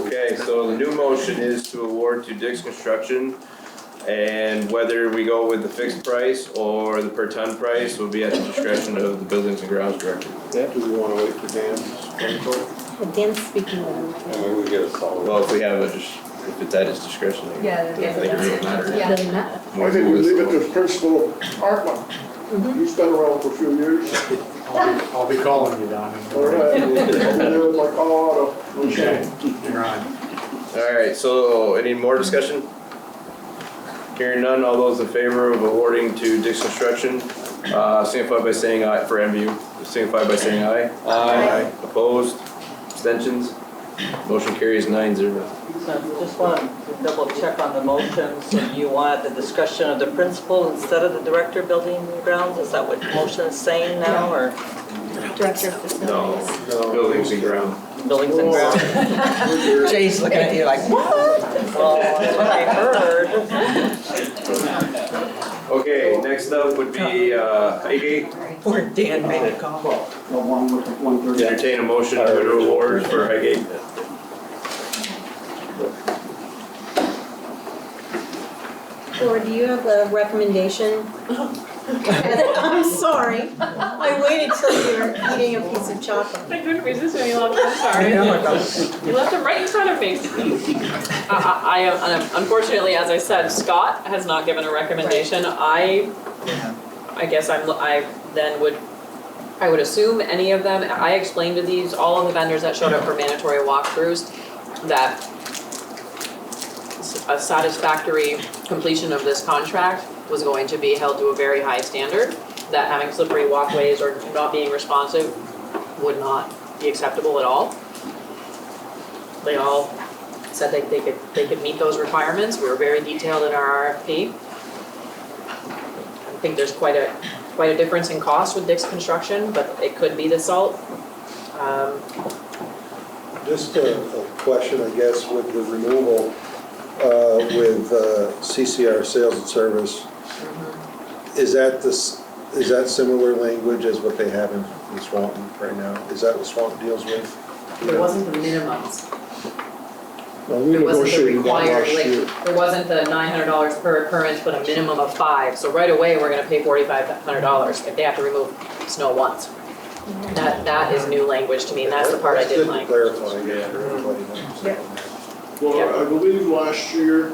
S1: Okay, so the new motion is to award to Dick's Construction, and whether we go with the fixed price or the per ton price will be at the discretion of the Buildings and Grounds Director.
S20: Do we want to wait for Dan's report?
S3: Dan's speaking of.
S7: Maybe we get a solid.
S1: Well, if we have if it's at his discretion, I
S8: Yeah,
S1: don't think it really matters.
S3: Doesn't matter.
S2: I think we leave it to Principal Hartman. He's been around for a few years.
S18: I'll be calling you, Don.
S2: All right, I'll be there with my car,
S18: Okay, you're on.
S1: Alright, so any more discussion? Hearing none, all those in favor of awarding to Dick's Construction, signify by saying aye, for MVU, signify by saying aye. Aye. Opposed, abstentions, motion carries 9-0.
S21: So just want to double check on the motion, so you want the discretion of the principal instead of the director of building and grounds, is that what the motion is saying now, or
S8: Director of facilities.
S1: No, Buildings and Grounds.
S21: buildings and grounds?
S6: Jay's looking at you like, what?
S21: Well, that's what I heard.
S1: Okay, next up would be Highgate.
S6: Poor Dan made a call.
S1: Entertain a motion to award for Highgate.
S3: Or do you have a recommendation? I'm sorry, I waited till you were eating a piece of chocolate.
S5: I couldn't resist any longer, I'm sorry. You left them right in front of me. Unfortunately, as I said, Scott has not given a recommendation. I guess I would assume any of them, I explained to all of the vendors that showed up for mandatory walkthroughs that a satisfactory completion of this contract was going to be held to a very high standard, that having slippery walkways or not being responsive would not be acceptable at all. They all said they could meet those requirements. We were very detailed in our RFP. I think there's quite a difference in cost with Dick's Construction, but it could be the salt.
S20: Just a question, I guess, with the removal, with CCR Sales and Service. Is that similar language as what they have in Swanton right now? Is that what Swanton deals with?
S5: It wasn't the minimums.
S2: Now, we
S5: There wasn't the
S2: negotiated that
S5: required,
S2: last year.
S5: like, there wasn't the $900 per occurrence, but a minimum of 5. So right away, we're gonna pay $4,500 if they have to remove snow once. That is new language to me, and that's the part I didn't like.
S20: Good to clarify, yeah, for everybody knows.
S2: Well, I believe last year,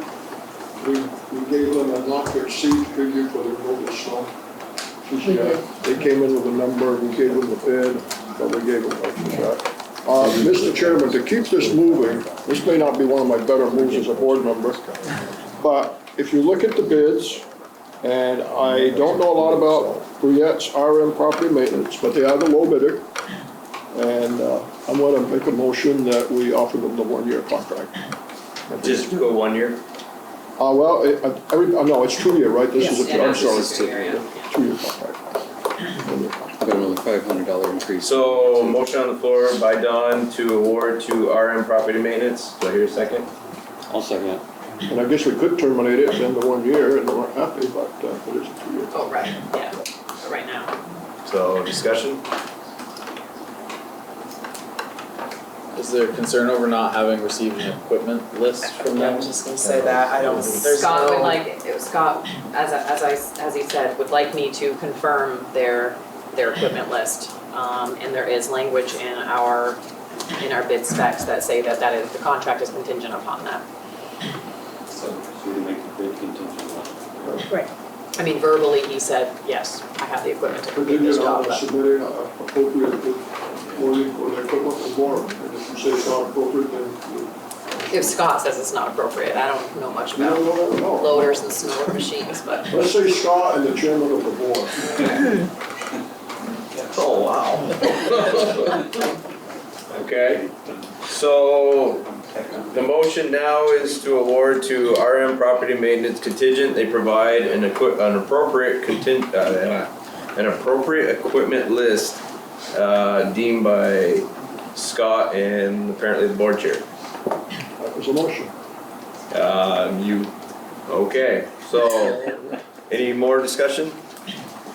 S2: we gave them a not to exceed figure for the removal of snow. They came in with a number, we gave them the bid, but we gave them that. Mr. Chairman, to keep this moving, this may not be one of my better moves as a board member, but if you look at the bids, and I don't know a lot about Bruyette's RM property maintenance, but they are the low bidder. And I'm gonna make a motion that we offer them the 1-year contract.
S1: Just go 1 year?
S2: Well, no, it's 2-year, right? This is
S5: Yeah,
S2: I'm sorry.
S5: this is 2-year, yeah.
S2: 2-year contract.
S7: Got another $500 increase.
S1: So, motion on the floor by Don to award to RM property maintenance. Do I hear a second?
S7: I'll second it.
S2: And I guess we could terminate it in the 1 year and they weren't happy, but it is a 2-year.
S5: Oh, right, yeah, right now.
S1: So, discussion?
S10: Is there concern over not having received an equipment list from them?
S12: I was just gonna say that, I don't, there's
S5: Scott would
S12: no,
S5: like, Scott, as he said, would like me to confirm their equipment list. And there is language in our bid specs that say that is, the contract is contingent upon that.
S7: So we can make the bid contingent on it.
S3: Right.
S5: I mean, verbally, he said, yes, I have the equipment to complete this
S2: Contingent
S5: job,
S2: on
S5: but
S2: submitting appropriate wording for the equipment and more. And if you say it's not appropriate, then
S5: if Scott says it's not appropriate, I don't know much
S2: you
S5: about
S2: don't know.
S5: loaders and snow machines, but.
S2: Let's say Scott and the chairman of the board.
S1: Oh, wow. Okay, so the motion now is to award to RM Property Maintenance contingent. They provide an appropriate equipment list deemed by Scott and apparently the board chair.
S2: That was a motion.
S1: Okay, so any more discussion?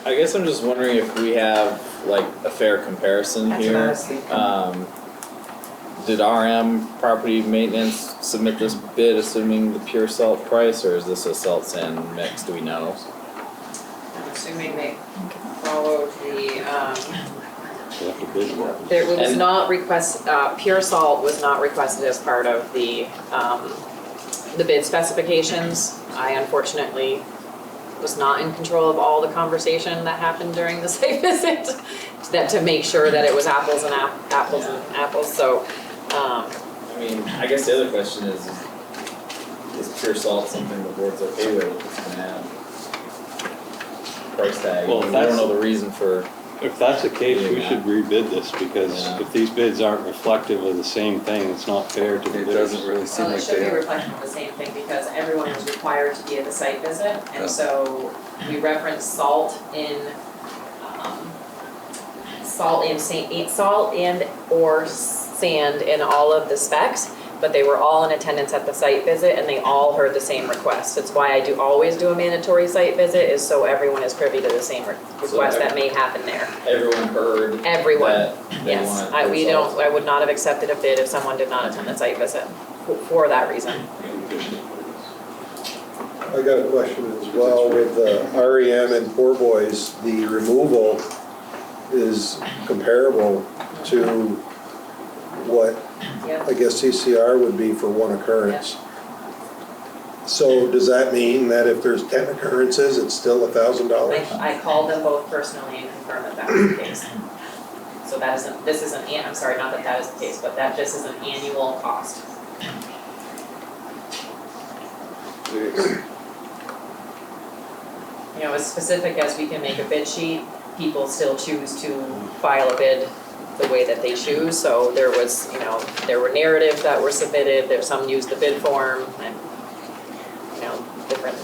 S10: I guess I'm just wondering if we have like a fair comparison
S6: That's what I
S10: here.
S6: was thinking.
S10: Did RM Property Maintenance submit this bid assuming the pure salt price, or is this a salt sand mix? Do we know?
S5: I'm assuming they followed the,
S7: They have to bid it.
S5: there was
S10: And-
S5: not pure salt was not requested as part of the bid specifications. I unfortunately was not in control of all the conversation that happened during the site visit, that to make sure that it was apples and apples, so,
S10: I mean, I guess the other question is pure salt something the board's okay with if it's gonna have price tag?
S7: Well, if
S10: We
S7: that's-
S10: don't know the reason for.
S7: If that's the case, we should rebid this, because
S10: Yeah.
S7: if these bids aren't reflective of the same thing, it's not fair to the
S10: It
S7: bidders.
S10: doesn't really seem
S5: well, it
S10: like
S5: should
S10: they
S5: be
S10: are.
S5: reflecting of the same thing, because everyone was required to be at the site visit,
S10: Yeah.
S5: and so we referenced salt and or sand in all of the specs, but they were all in attendance at the site visit and they all heard the same request. That's why I always do a mandatory site visit, is so everyone is privy to the same request that may happen there.
S10: Everyone heard
S5: Everyone,
S10: that they
S5: yes.
S10: want
S5: I
S10: pure salt.
S5: I would not have accepted a bid if someone did not attend the site visit for that reason.
S20: I got a question as well with REM and Poor Boys. The removal is comparable to what
S5: Yep.
S20: I guess CCR would be for one occurrence. So does that mean that if there's 10 occurrences, it's still $1,000?
S5: I called them both personally and confirmed that that was the case. So this isn't, I'm sorry, not that is the case, but that this is an annual cost. You know, as specific as we can make a bid sheet, people still choose to file a bid the way that they choose. So there was, there were narratives that were submitted, some used the bid form, and,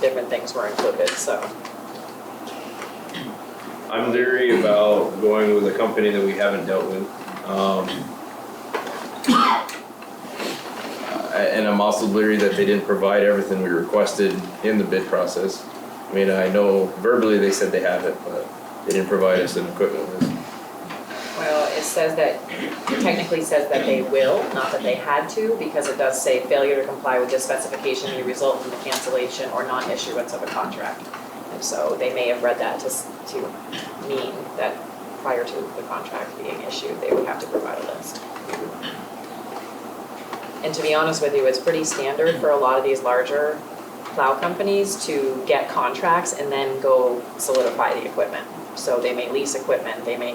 S5: different things were included, so.
S1: I'm leery about going with a company that we haven't dealt with. And I'm also leery that they didn't provide everything we requested in the bid process. I mean, I know verbally they said they have it, but they didn't provide us an equipment list.
S5: Well, it says that, it technically says that they will, not that they had to, because it does say failure to comply with this specification may result in the cancellation or non-issuance of a contract. And so they may have read that to mean that prior to the contract being issued, they would have to provide a list. And to be honest with you, it's pretty standard for a lot of these larger plow companies to get contracts and then go solidify the equipment. So they may lease equipment, they may,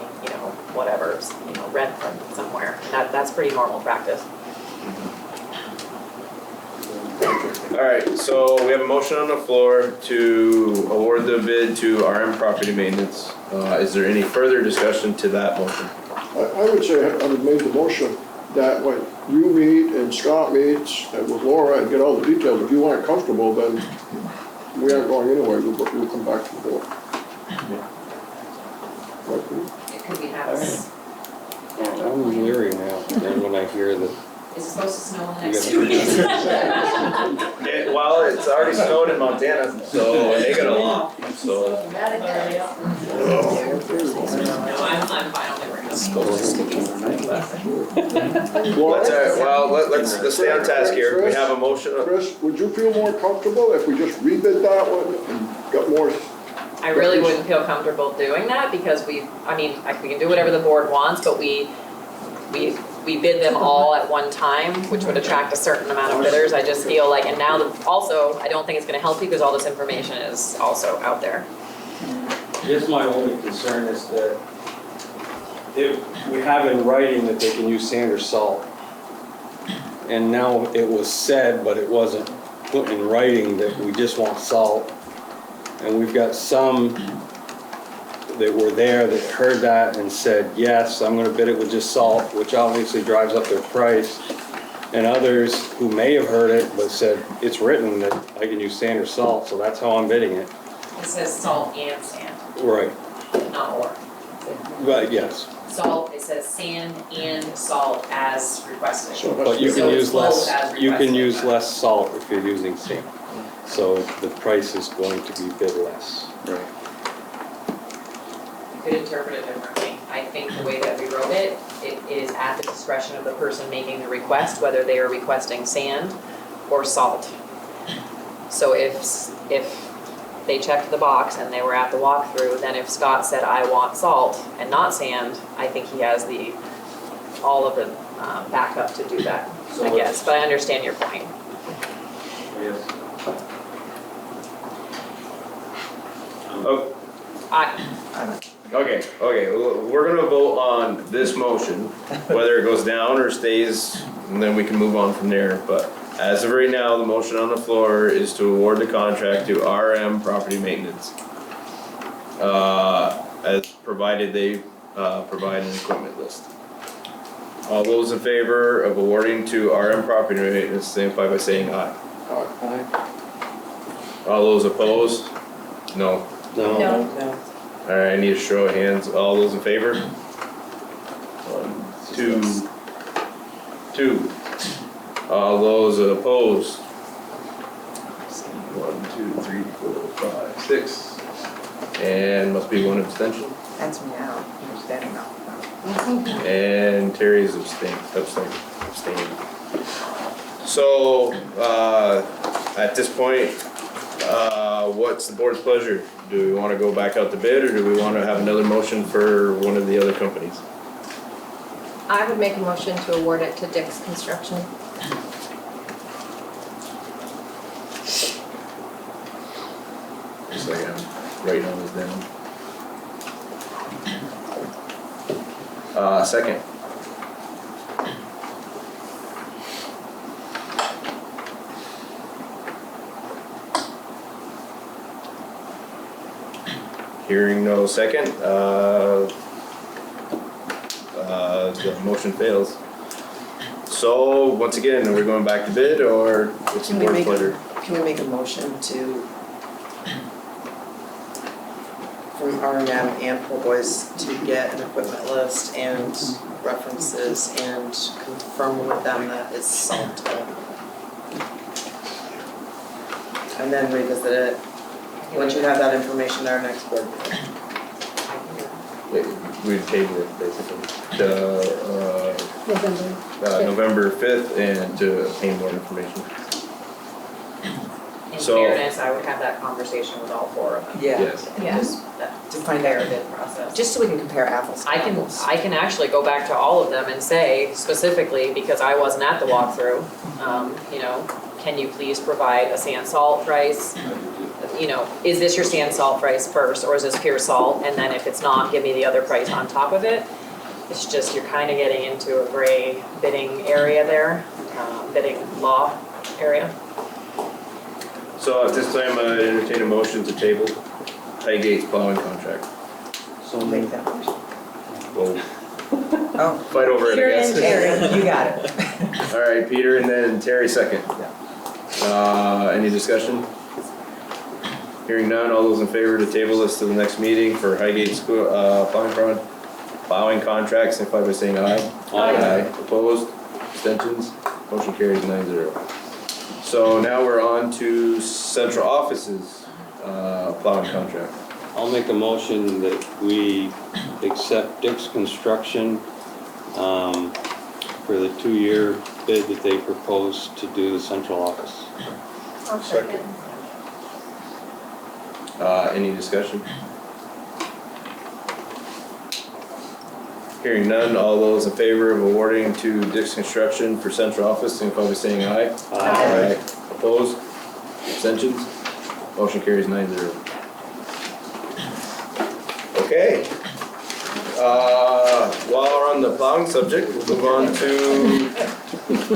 S5: whatever, rent from somewhere. That's pretty normal practice.
S1: All right, so we have a motion on the floor to award the bid to RM Property Maintenance. Is there any further discussion to that motion?
S2: I would say I would make the motion that when you meet and Scott meets and with Laura and get all the details, if you aren't comfortable, then we aren't going anywhere, we'll come back to the board.
S5: Could we have this?
S7: I'm leery now, and when I hear that.
S5: Is it supposed to snow in the
S7: You
S5: next
S7: got-
S5: 2 weeks?
S1: Well, it's already snowed in Montana, so they got a lot, so.
S5: Gotta hurry up. No, I'm fine, only we're
S1: Let's stay on task here. We have a motion.
S2: Chris, would you feel more comfortable if we just rebid that one and got more?
S5: I really wouldn't feel comfortable doing that because we can do whatever the board wants, but we bid them all at one time, which would attract a certain amount of bidders. I just feel like, and now also, I don't think it's gonna help you because all this information is also out there.
S7: Just my only concern is that if we have in writing that they can use sand or salt, and now it was said, but it wasn't put in writing that we just want salt, and we've got some that were there that heard that and said, yes, I'm gonna bid it with just salt, which obviously drives up their price, and others who may have heard it but said, it's written that I can use sand or salt, so that's how I'm bidding it.
S5: It says salt and sand,
S7: Right,
S5: not or.
S7: but yes.
S5: Salt, it says sand and salt as requested.
S7: But you
S5: So
S7: can
S5: it's
S7: use
S5: both
S7: less,
S5: as
S7: you can
S5: requested.
S7: use less salt if you're using sand. So the price is going to be a bit less.
S1: Right.
S5: You could interpret it differently. I think the way that we wrote it, it is at the discretion of the person making the request, whether they are requesting sand or salt. So if they checked the box and they were at the walkthrough, then if Scott said, I want salt and not sand, I think he has all of the backup to do that, I guess, but I understand your point.
S7: Yes.
S1: Oh. Okay, we're gonna vote on this motion, whether it goes down or stays, and then we can move on from there, but as of right now, the motion on the floor is to award the contract to RM Property Maintenance. As provided they, provide an equipment list. All those in favor of awarding to RM Property Maintenance, signify by saying aye.
S2: Aye.
S1: All those opposed? No.
S7: No.
S1: Alright, I need a show of hands. All those in favor? 1, 2, 2. All those opposed? 1, 2, 3, 4, 5, 6. And must be 1 abstention.
S6: That's me now, I'm standing up.
S1: And Terry's abstaining. So, at this point, what's the board's pleasure? Do we want to go back out to bid, or do we want to have another motion for one of the other companies?
S8: I would make a motion to award it to Dick's Construction.
S1: Just like I'm writing all this down. Second. Hearing no second, the motion fails. So, once again, are we going back to bid, or what's the
S12: Can we
S1: board's
S12: make
S1: pleasure?
S12: Can we make a motion to, from R&M and Poor Boys, to get an equipment list and references and confirm with them that it's salt only? And then revisit it, once you have that information at our next board meeting.
S1: We table it basically, to,
S3: November.
S1: November 5th and to obtain more information.
S5: In
S1: So-
S5: fairness, I would have that conversation with all four of them.
S6: Yeah.
S1: Yes.
S5: Yes.
S6: To find out, just so we can compare apples to
S5: I can,
S6: apples.
S5: I can actually go back to all of them and say specifically, because I wasn't at the walkthrough, you know, can you please provide a sand salt price? You know, is this your sand salt price first, or is this pure salt? And then if it's not, give me the other price on top of it. It's just, you're kind of getting into a gray bidding area there, bidding law area.
S1: So at this time, I entertain a motion to table Highgate's plowing contract.
S6: So make that motion.
S1: We'll
S6: Oh,
S1: fight over it, I
S6: Peter
S1: guess.
S6: and Terry, you got it.
S1: All right, Peter, and then Terry second. Any discussion? Hearing none, all those in favor to table this to the next meeting for Highgate School, plowing contract, signify by saying aye.
S7: Aye.
S1: Opposed, abstentions, motion carries 9-0. So now we're on to central offices, plowing contract.
S7: I'll make a motion that we accept Dick's Construction for the 2-year bid that they proposed to do the central office.
S3: I'll second.
S1: Any discussion? Hearing none, all those in favor of awarding to Dick's Construction for central office, signify by saying aye.
S7: Aye.
S1: Opposed? Abstentions? Motion carries 9-0. Okay. While we're on the plowing subject, we'll move on to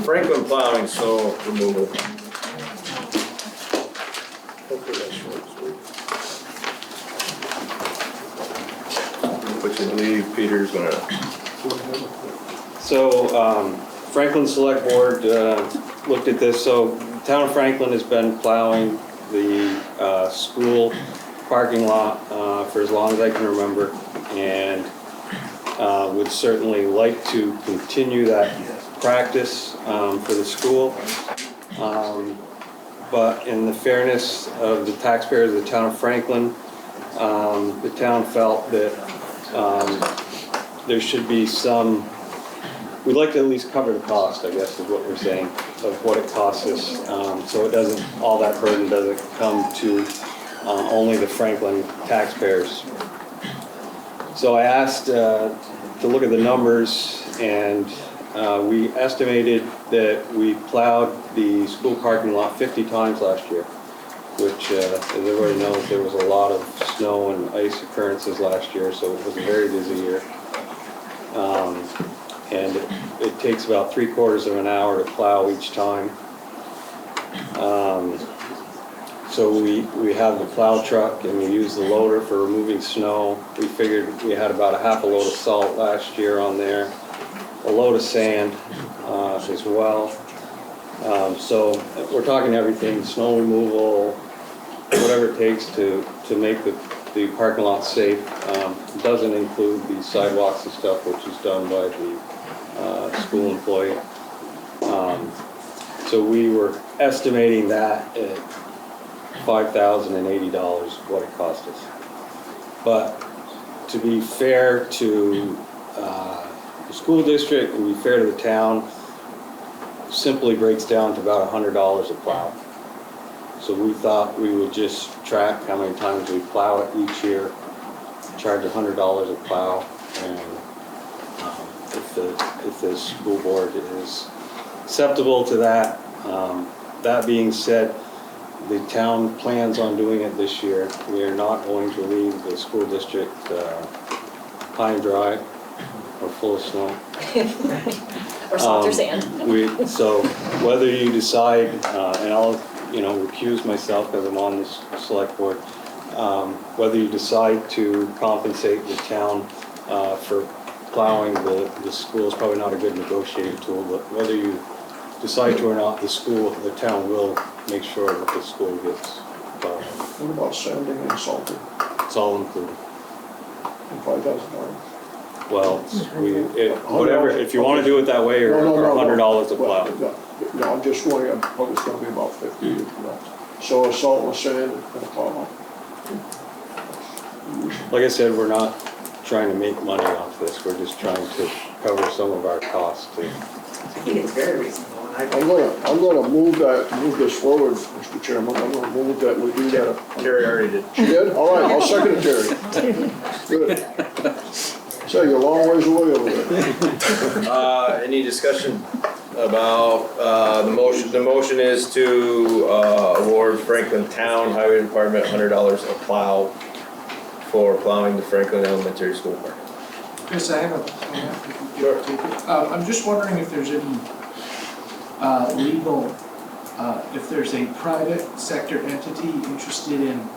S1: Franklin plowing snow removal.
S20: Hopefully that's short, sweet.
S1: Which I believe Peter's gonna.
S7: So Franklin Select Board looked at this. So the town of Franklin has been plowing the school parking lot for as long as I can remember, and would certainly like to continue that practice for the school. But in the fairness of the taxpayers of the town of Franklin, the town felt that there should be some, we'd like to at least cover the cost, I guess is what we're saying, of what it costs us. So it doesn't, all that burden doesn't come to only the Franklin taxpayers. So I asked to look at the numbers, and we estimated that we plowed the school parking lot 50 times last year, which, as everybody knows, there was a lot of snow and ice occurrences last year, so it was a very busy year. And it takes about 3/4 of an hour to plow each time. So we have the plow truck and we use the loader for removing snow. We figured we had about a half a load of salt last year on there, a load of sand as well. So we're talking everything, snow removal, whatever it takes to make the parking lot safe. It doesn't include the sidewalks and stuff, which is done by the school employee. So we were estimating that at $5,080 what it cost us. But to be fair to the school district and be fair to the town, simply breaks down to about $100 a plow. So we thought we would just track how many times we plow it each year, charge $100 a plow, and if the school board is acceptable to that. That being said, the town plans on doing it this year. We are not going to leave the school district high and dry or full of snow.
S5: Or salt or sand.
S7: So whether you decide, and I'll recuse myself because I'm on this select board, whether you decide to compensate the town for plowing the school is probably not a good negotiating tool, but whether you decide to or not, the town will make sure that the school gets plowed.
S2: What about sanding and salting?
S7: It's all included.
S2: And $5,000?
S7: Well, whatever, if you want to do it that way, or $100 a plow.
S2: No, I'm just wondering, I thought it was gonna be about 50. So salt and sand and plow.
S7: Like I said, we're not trying to make money off this, we're just trying to cover some of our costs too.
S6: I think it's very reasonable, and
S2: I'm gonna move this forward, Mr. Chairman. I'm gonna move that we do that.
S1: Terry already did.
S2: She did? All right, I'll second it, Terry. Good. So you're a long ways away over there.
S1: Any discussion about, the motion? The motion is to, award Franklin Town Highway Department $100 a plow for plowing the Franklin Elementary School Park.
S9: Chris, I have a,
S1: Sure.
S9: I'm just wondering if there's any legal, if there's a private sector entity interested in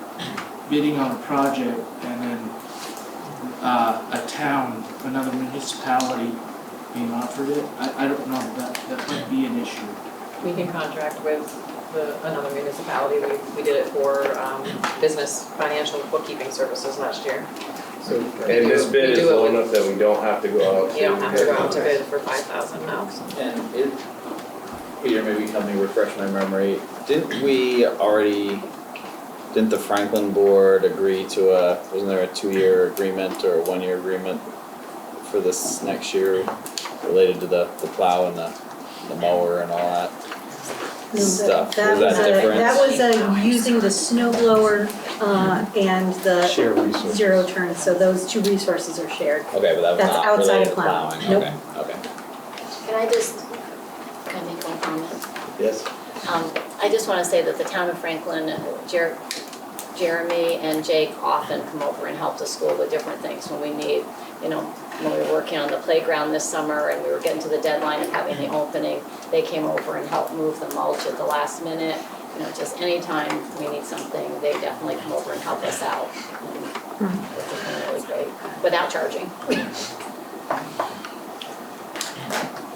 S9: bidding on a project and then a town, another municipality being offered it. I don't know, that might be an issue.
S5: We can contract with another municipality. We did it for business financial bookkeeping services last year.
S1: So, and this bid is low enough that we don't have to go out.
S5: You don't have to go out to bid for 5,000 now.
S10: And Peter, maybe help me refresh my memory. Didn't the Franklin board agree to wasn't there a 2-year agreement or a 1-year agreement for this next year related to the plow and the mower and all that stuff?
S3: That
S10: Was that different?
S3: That was using the snow blower and the
S10: Share resources.
S3: zero turn, so those two resources are shared.
S10: Okay, but that was
S3: That's
S10: not
S3: outside
S10: related
S3: of
S10: to
S3: plowing.
S10: plowing.
S3: Nope.
S10: Okay, okay.
S15: Can I make one comment?
S1: Yes.
S15: I just want to say that the town of Franklin, Jeremy and Jake often come over and help the school with different things when we need, when we were working on the playground this summer and we were getting to the deadline of having the opening, they came over and helped move the mulch at the last minute. Just anytime we need something, they definitely come over and help us out. And it's been really great, without charging.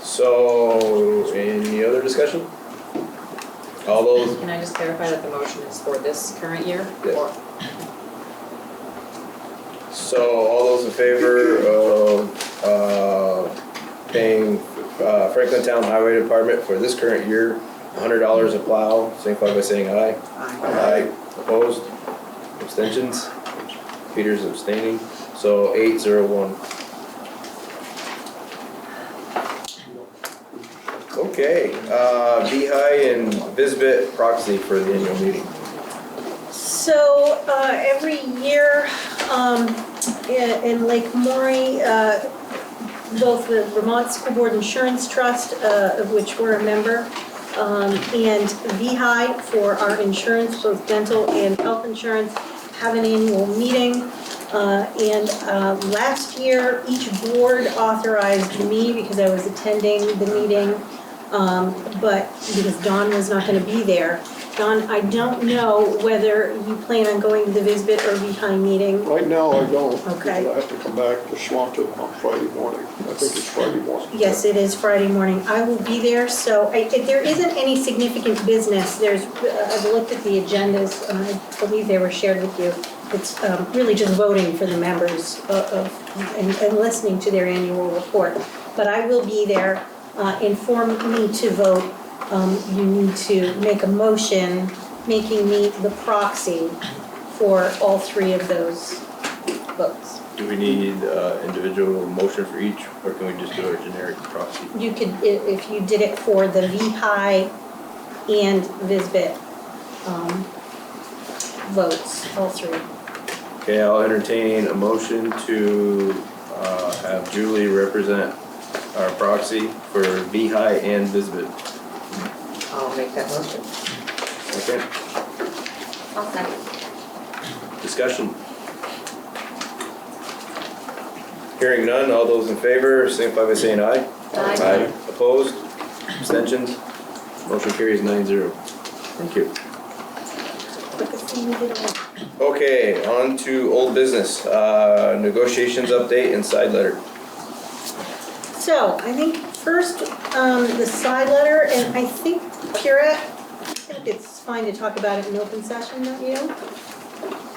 S1: So, any other discussion? All those,
S5: Can I just clarify that the motion is for this current year?
S1: Yes.
S5: Or-
S1: so all those in favor of paying Franklin Town Highway Department for this current year $100 a plow, signify by saying aye. Aye. Opposed? Abstentions? Peter's abstaining, so 801. Okay, VHI and VSBA proxy for the annual meeting.
S3: So every year in Lake Maury, both the Vermont School Board Insurance Trust, of which we're a member, and VHI for our insurance, both dental and health insurance, have an annual meeting. And last year, each board authorized me, because I was attending the meeting, but because Dawn was not going to be there. Dawn, I don't know whether you plan on going to the VSBA or VHI meeting.
S2: Right now, I don't.
S3: Okay.
S2: Because I have to come back to Swanton on Friday morning. I think it's Friday morning.
S3: Yes, it is Friday morning. I will be there, so if there isn't any significant business, I've looked at the agendas, I believe they were shared with you. It's really just voting for the members and listening to their annual report. But I will be there. Inform me to vote. You need to make a motion making me the proxy for all three of those votes.
S1: Do we need individual motion for each, or can we just do a generic proxy?
S3: You could, if you did it for the VHI and VSBA votes, all three.
S1: Okay, I'll entertain a motion to have Julie represent our proxy for VHI and VSBA.
S6: I'll make that motion.
S1: Okay,
S15: I'll second.
S1: discussion. Hearing none, all those in favor, signify by saying aye.
S15: Aye.
S1: Opposed? Abstentions? Motion carries 9-0. Thank you. Okay, on to old business, negotiations update and side letter.
S3: So, I think first, the side letter, and I think, Purette, I think it's fine to talk about it in open session, don't you?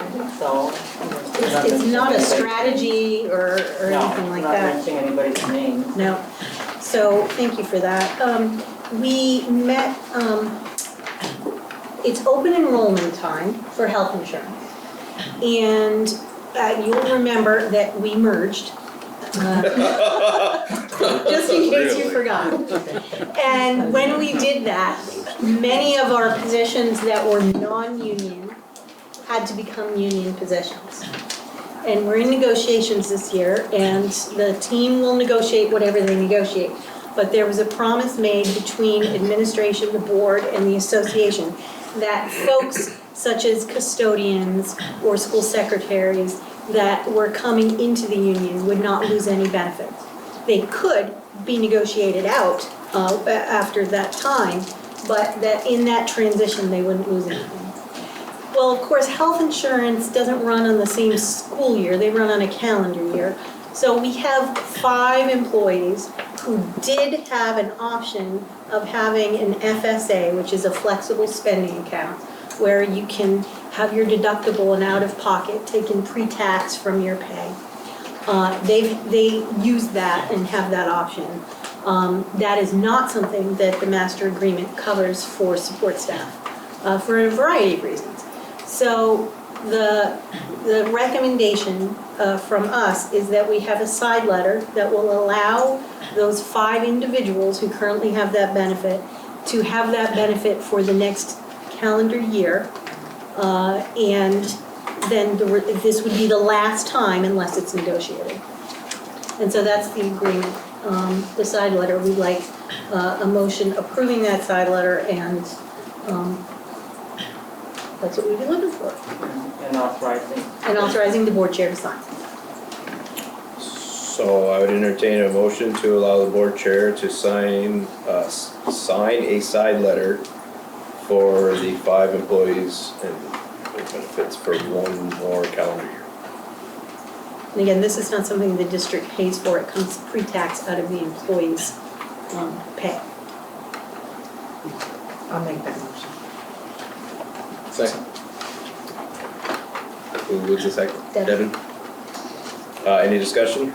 S21: I think so.
S3: It's not a strategy or anything like
S21: No, not
S3: that.
S21: mentioning anybody's name.
S3: No. So, thank you for that. We met, it's open enrollment time for health insurance. And you'll remember that we merged. Just in case you forgot. And when we did that, many of our positions that were non-union had to become union positions. And we're in negotiations this year, and the team will negotiate whatever they negotiate. But there was a promise made between administration, the board, and the association that folks such as custodians or school secretaries that were coming into the union would not lose any benefits. They could be negotiated out after that time, but that in that transition, they wouldn't lose anything. Well, of course, health insurance doesn't run on the same school year, they run on a calendar year. So we have 5 employees who did have an option of having an FSA, which is a flexible spending account, where you can have your deductible and out-of-pocket taken pre-tax from your pay. They use that and have that option. That is not something that the master agreement covers for support staff for a variety of reasons. So the recommendation from us is that we have a side letter that will allow those 5 individuals who currently have that benefit to have that benefit for the next calendar year. And then this would be the last time unless it's negotiated. And so that's the agreement. The side letter, we'd like a motion approving that side letter, and that's what we'd be looking for.
S21: And authorizing.
S3: And authorizing the board chair to sign.
S1: So I would entertain a motion to allow the board chair to sign a side letter for the 5 employees and benefits for 1 more calendar year.
S3: And again, this is not something the district pays for, it comes pre-tax out of the employee's pay.
S6: I'll make that motion.
S20: Second.
S1: Who was the second?
S3: Devin.
S1: Any discussion?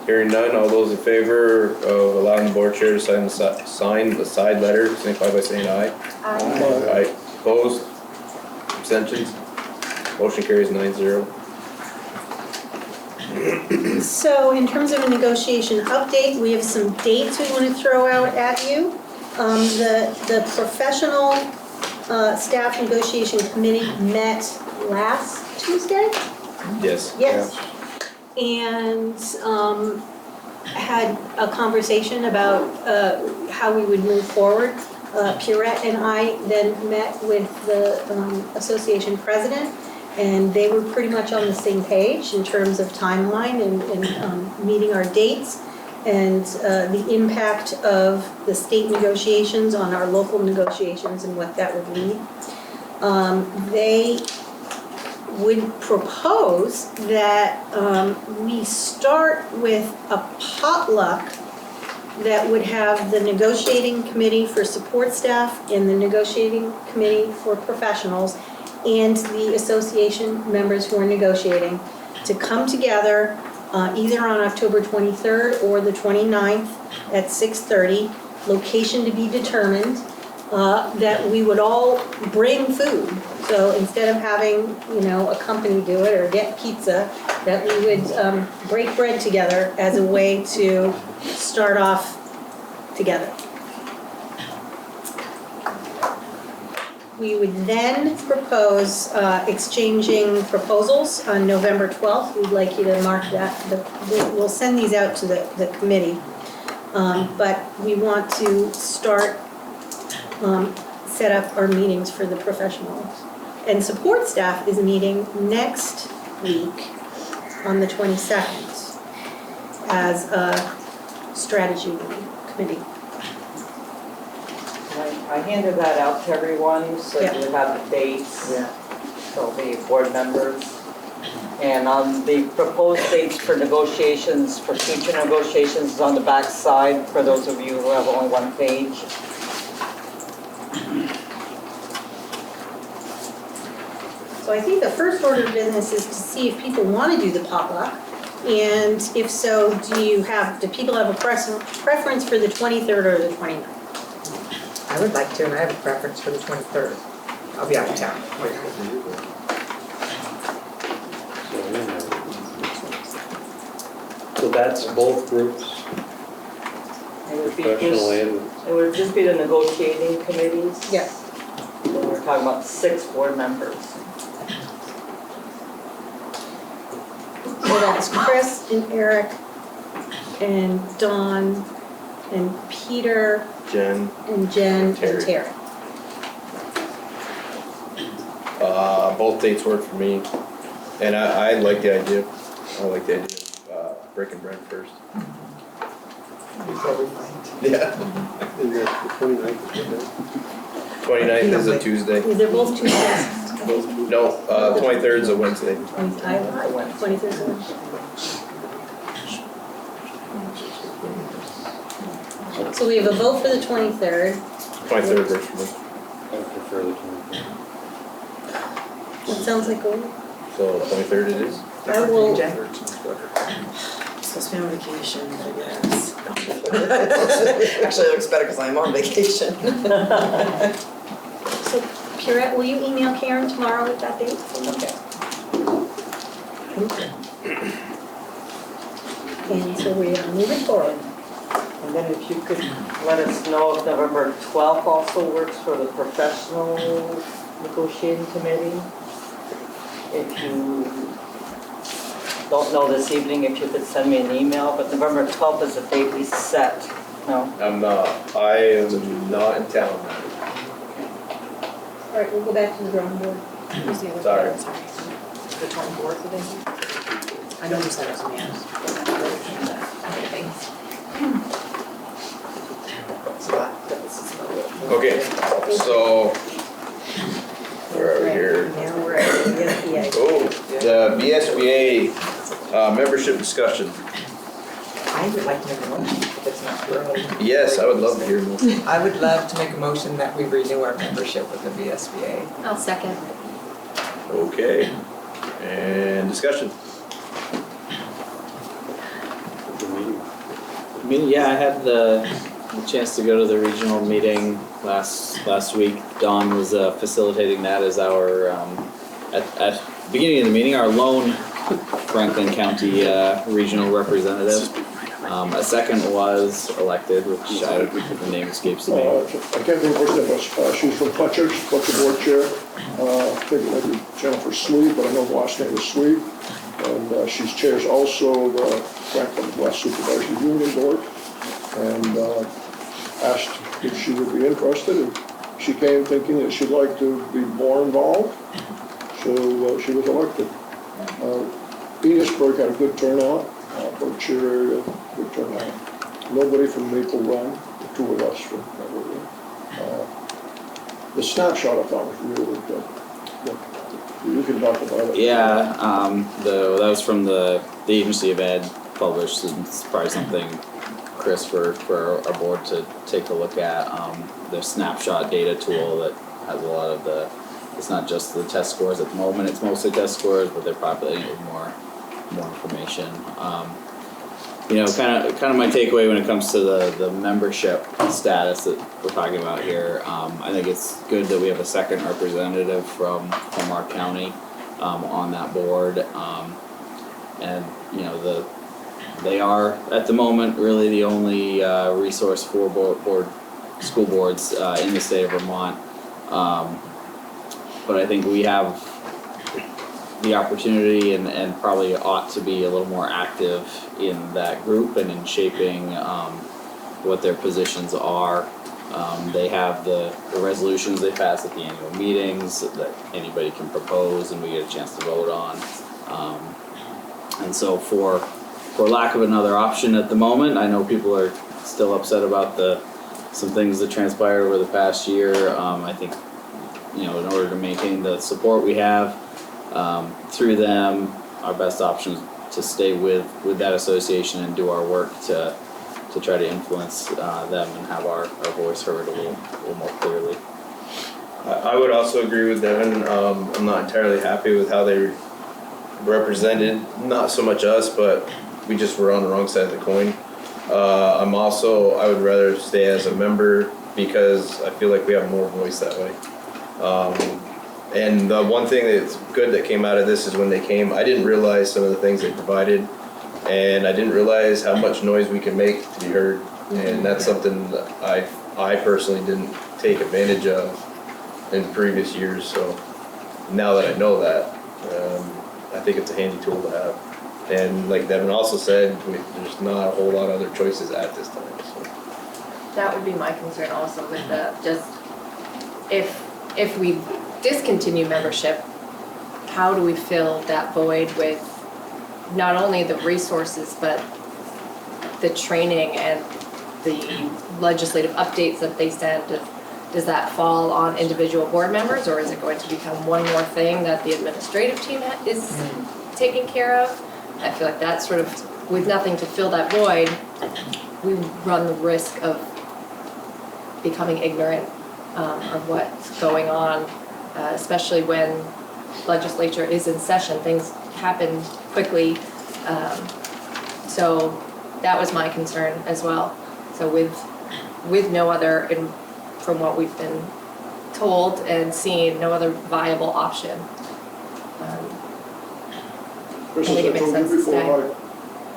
S1: Hearing none, all those in favor of allowing the board chair to sign the side letter, signify by saying aye. Aye. Opposed? Abstentions? Motion carries 9-0.
S3: So in terms of a negotiation update, we have some dates we want to throw out at you. The professional staff negotiation committee met last Tuesday?
S1: Yes.
S3: Yes. And had a conversation about how we would move forward. Pierrette and I then met with the association president, and they were pretty much on the same page in terms of timeline and meeting our dates and the impact of the state negotiations on our local negotiations and what that would lead. They would propose that we start with a potluck that would have the negotiating committee for support staff and the negotiating committee for professionals and the association members who are negotiating to come together either on October 23rd or the 29th at 6:30, location to be determined, that we would all bring food. So instead of having, a company do it or get pizza, that we would break bread together as a way to start off together. We would then propose exchanging proposals on November 12th. We'd like you to mark that. We'll send these out to the committee. But we want to start set up our meetings for the professionals. And support staff is meeting next week on the 22nd as a strategy committee.
S21: I handed that out to everyone, so
S3: Yeah.
S21: you have the dates, so the board members. And on the proposed dates for negotiations, for future negotiations is on the back side for those of you who have only 1 page.
S3: So I think the first order of business is to see if people want to do the potluck. And if so, do people have a preference for the 23rd or the 29th?
S6: I would like to, and I have a preference for the 23rd. I'll be out of town.
S7: So that's both groups,
S21: It would be
S7: professional
S21: just,
S7: and,
S21: it would just be the negotiating committees.
S3: Yes.
S21: And we're talking about 6 board members.
S3: So that's Chris and Eric and Dawn and Peter
S1: Jen,
S3: and Jen and
S1: Terry.
S3: Terry.
S1: both dates work for me, and I like the idea. I like the idea of breaking bread first. Yeah.
S20: And the 29th is what day?
S1: 29th is a Tuesday.
S3: They're both Tuesdays.
S1: No, 23rd is a Wednesday.
S3: 23rd is a Wednesday. So we have a vote for the 23rd.
S1: 23rd works for me.
S7: I prefer the 23rd.
S3: That sounds like a win.
S1: So 23rd it is?
S3: I will,
S12: Supposed to be on vacation, I guess. Actually, it looks better because I'm on vacation.
S3: so Pierrette, will you email Karen tomorrow with that date? Okay. And so we are moving forward.
S21: And then if you could let us know if November 12th also works for the professional negotiating committee. If you don't know this evening, if you could send me an email, but November 12th is the date we set. No?
S1: I'm not. I am not in town.
S3: All right, we'll go back to the drawing board.
S1: Sorry.
S5: The 24th of this? I know you said it to me.
S1: Okay, so where are we here?
S3: Now we're at the VSBA.
S1: Oh, the VSBA membership discussion.
S6: I would like to make a motion if it's not early.
S1: Yes, I would love to hear more.
S6: I would love to make a motion that we renew our membership with the VSBA.
S15: I'll second.
S1: Okay, and discussion.
S10: Yeah, I had the chance to go to the regional meeting last week. Dawn was facilitating that as our, at the beginning of the meeting, our lone Franklin County regional representative. A second was elected, which the name escapes me.
S2: I can't think of her name, but she's from Fletcher, she's Fletcher board chair. I think it might be Jennifer Sweet, but I know the last name is Sweet. And she chairs also the Franklin West Supervisory Union Board. And asked if she would be interested, and she came thinking that she'd like to be more involved. So she was elected. Enosburg had a good turnout, Berkshire area, good turnout. Nobody from Maple Run, the two of us from Maple Run. The snapshot I thought was really good. You can talk about it.
S10: Yeah, that was from the Agency of Ed published, and it's probably something, Chris, for our board to take a look at. The snapshot data tool that has a lot of it's not just the test scores at the moment, it's mostly test scores, but they're populating it with more information. Kind of my takeaway when it comes to the membership status that we're talking about here. I think it's good that we have a second representative from our county on that board, and they are at the moment really the only resource for school boards in the state of Vermont. But I think we have the opportunity and probably ought to be a little more active in that group and in shaping what their positions are. They have the resolutions they pass at the annual meetings that anybody can propose and we get a chance to vote on. And so for lack of another option at the moment, I know people are still upset about some things that transpired over the past year. I think, in order to maintain the support we have through them, our best option is to stay with that association and do our work to try to influence them and have our voice heard a little more clearly.
S1: I would also agree with Devin. I'm not entirely happy with how they represented, not so much us, but we just were on the wrong side of the coin. I would rather stay as a member because I feel like we have more voice that way. And the one thing that's good that came out of this is when they came, I didn't realize some of the things they provided. and I didn't realize how much noise we can make to be heard. And that's something that I personally didn't take advantage of in previous years, so now that I know that, I think it's a handy tool to have. And like Devin also said, there's not a whole lot of other choices at this time, so.
S5: That would be my concern also with the, just, if we discontinue membership, how do we fill that void with not only the resources, but the training and the legislative updates that they send? Does that fall on individual board members, or is it going to become one more thing that the administrative team is taking care of? I feel like that's sort of, with nothing to fill that void, we run the risk of becoming ignorant of what's going on, especially when legislature is in session. Things happen quickly. So that was my concern as well. So with no other, from what we've been told and seen, no other viable option.
S2: Chris,
S5: I
S2: as
S5: think
S2: I
S5: it makes
S2: told
S5: sense
S2: you
S5: to stay.
S2: before,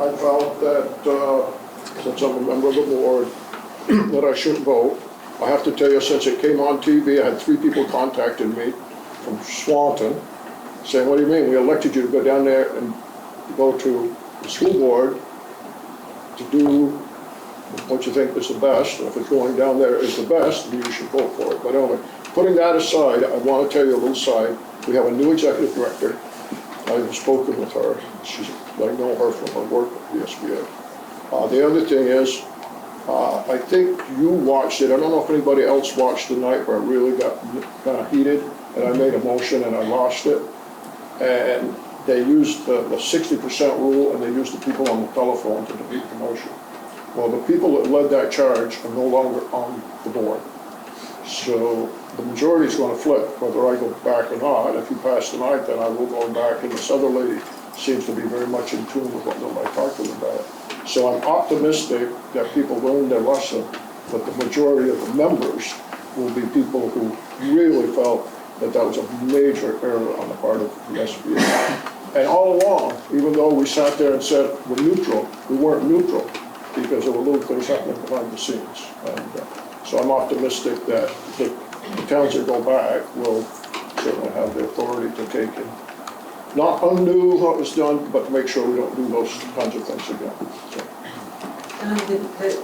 S2: I felt that, since I'm a member of the board, that I shouldn't vote. I have to tell you, since it came on TV, I had 3 people contacted me from Swanton, saying, what do you mean, we elected you to go down there and go to the school board to do what you think is the best, and if it's going down there is the best, then you should vote for it. But anyway, putting that aside, I want to tell you a little side. We have a new executive director. I've spoken with her. I know her from her work at VSBA. The other thing is, I think you watched it. I don't know if anybody else watched the night where it really got kind of heated, and I made a motion and I lost it. And they used the 60% rule, and they used the people on the telephone to defeat the motion. Well, the people that led that charge are no longer on the board. So the majority is going to flip, whether I go back or not. If you pass tonight, then I will go back, and this other lady seems to be very much in tune with what nobody talked to them about. So I'm optimistic that people learned their lesson, but the majority of the members will be people who really felt that that was a major error on the part of the SBA. And all along, even though we sat there and said we're neutral, we weren't neutral, because there were little things happening behind the scenes. And so I'm optimistic that the towns that go back will certainly have the authority to take and not undo what was done, but make sure we don't do those kinds of things again. So.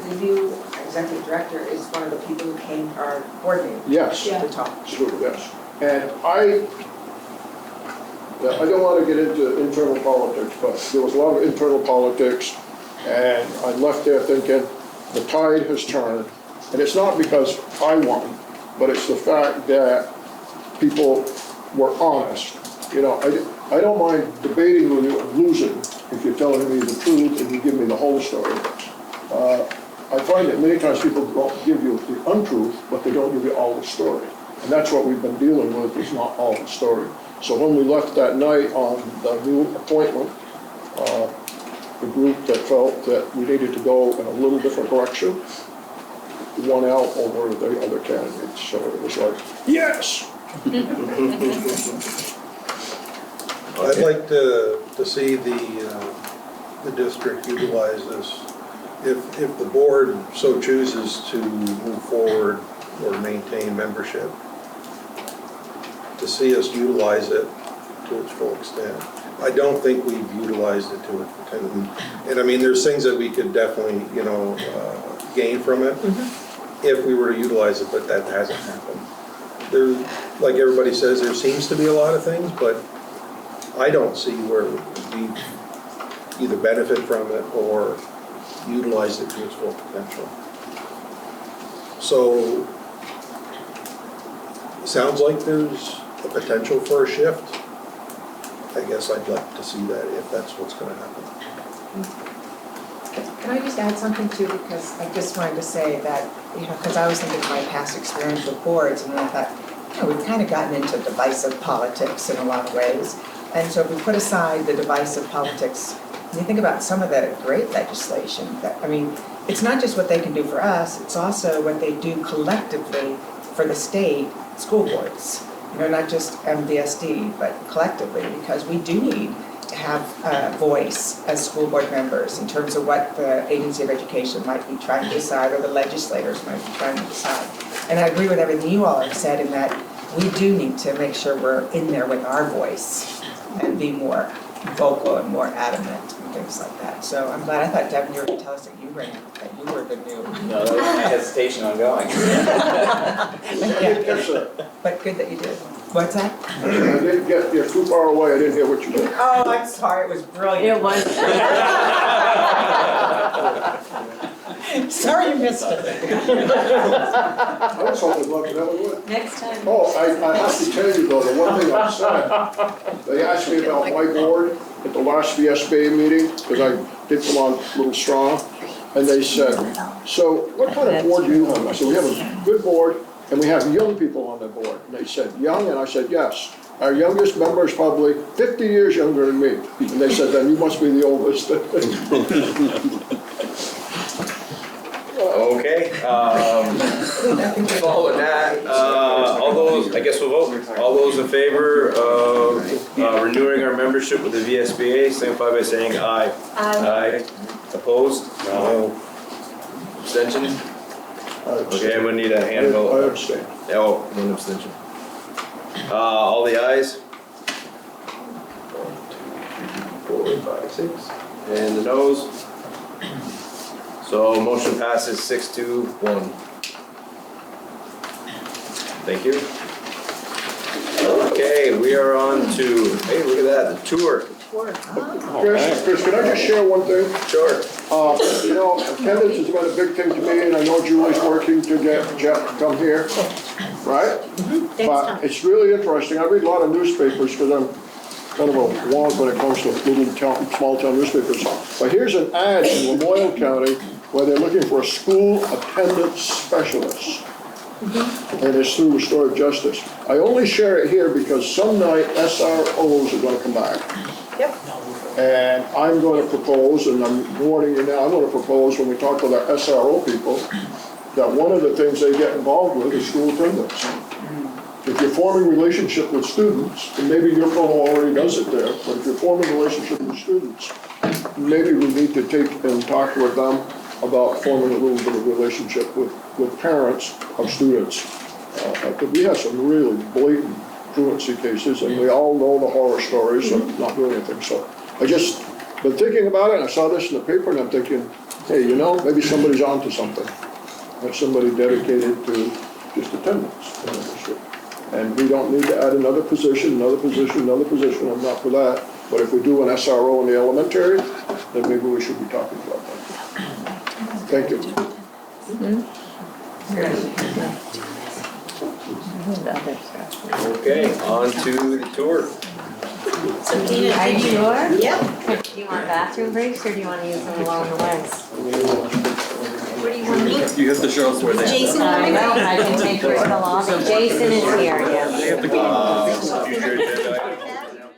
S6: The new executive director is one of the people who came to our board meeting.
S2: Yes.
S6: To talk.
S2: Absolutely, yes. And I don't want to get into internal politics, but there was a lot of internal politics, and I left there thinking the tide has turned. And it's not because I won, but it's the fact that people were honest. You know, I don't mind debating with you and losing if you're telling me the truth and you give me the whole story. I find that many times people don't give you the untruth, but they don't give you all the story. And that's what we've been dealing with, is not all the story. So when we left that night on the new appointment, the group that felt that we needed to go in a little different direction won out over the other candidates. So it was like, yes!
S20: I'd like to see the district utilize this. If the board so chooses to move forward or maintain membership, to see us utilize it to its full extent. I don't think we've utilized it to its extent. And I mean, there's things that we could definitely, gain from it if we were to utilize it, but that hasn't happened. There, like everybody says, there seems to be a lot of things, but I don't see where we either benefit from it or utilize it to its full potential. So, sounds like there's a potential for a shift. I guess I'd like to see that if that's what's going to happen.
S6: Can I just add something too, because I just wanted to say that, because I was thinking of my past experience with boards, and I thought, we've kind of gotten into divisive politics in a lot of ways. And so if we put aside the divisive politics, and you think about some of the great legislation, it's not just what they can do for us, it's also what they do collectively for the state school boards. Not just MVSD, but collectively, because we do need have a voice as school board members in terms of what the Agency of Education might be trying to decide or the legislators might be trying to decide. And I agree with everything you all have said in that we do need to make sure we're in there with our voice and be more vocal and more adamant and things like that. So I'm glad, I thought, Devin, you were going to tell us that you were the new.
S10: No, that was my hesitation on going.
S2: Yes, sir.
S6: But good that you did. What's that?
S2: I didn't get, you're too far away, I didn't hear what you said.
S6: Oh, I'm sorry, it was brilliant.
S8: It was.
S6: Sorry you missed it.
S2: I was hoping lucky that would.
S3: Next time.
S2: Oh, I have to tell you though, the one thing I said, they asked me about my board at the last VSBA meeting, because I did come on a little strong, and they said, so what kind of board do you have? I said, we have a good board, and we have young people on the board. And they said, young? And I said, yes. Our youngest member is probably 50 years younger than me. And they said, then you must be the oldest.
S1: Okay, following that, all those, I guess we'll vote. All those in favor of renewing our membership with the VSBA, signify by saying aye. Aye. Opposed? No. Abstention? Okay, I'm gonna need a hand vote.
S2: I abstain.
S1: Oh, one abstention. All the ayes? 1, 2, 3, 4, 5, 6. And the noes? So motion passes 6-1. Thank you. Okay, we are on to, hey, look at that, the tour.
S2: Chris, can I just share one thing?
S1: Sure.
S2: You know, attendance has been a big thing to me, and I know Julie's working to get Jeff to come here, right? But it's really interesting. I read a lot of newspapers because I'm kind of a wonk when it comes to little town, small town newspapers. But here's an ad in Lamoille County where they're looking for a school attendance specialist. And it's through Restorative Justice. I only share it here because some night SROs are gonna come back.
S6: Yep.
S2: And I'm going to propose, and I'm warning you now, I'm going to propose when we talk to our SRO people, that one of the things they get involved with is school attendance. If you're forming relationship with students, and maybe your fellow already does it there, but if you're forming relationship with students, maybe we need to take and talk with them about forming a little bit of relationship with parents of students. Because we have some really blatant truancy cases, and we all know the horror stories of not doing anything. So I just been thinking about it, and I saw this in the paper, and I'm thinking, hey, you know, maybe somebody's onto something. Have somebody dedicated to just attendance. And we don't need to add another position, another position, another position. I'm not for that. But if we do an SRO in the elementary, then maybe we should be talking about that. Thank you.
S1: Okay, on to the tour.
S3: So Dina,
S14: Are you sure?
S3: Yep.
S14: Do you want bathroom breaks or do you want to use them along the way?
S3: Where do you want to meet?
S17: You have to show us where they are.
S3: Jason,
S14: I know, I can take you to the lobby. Jason is here, yeah.
S1: Future agenda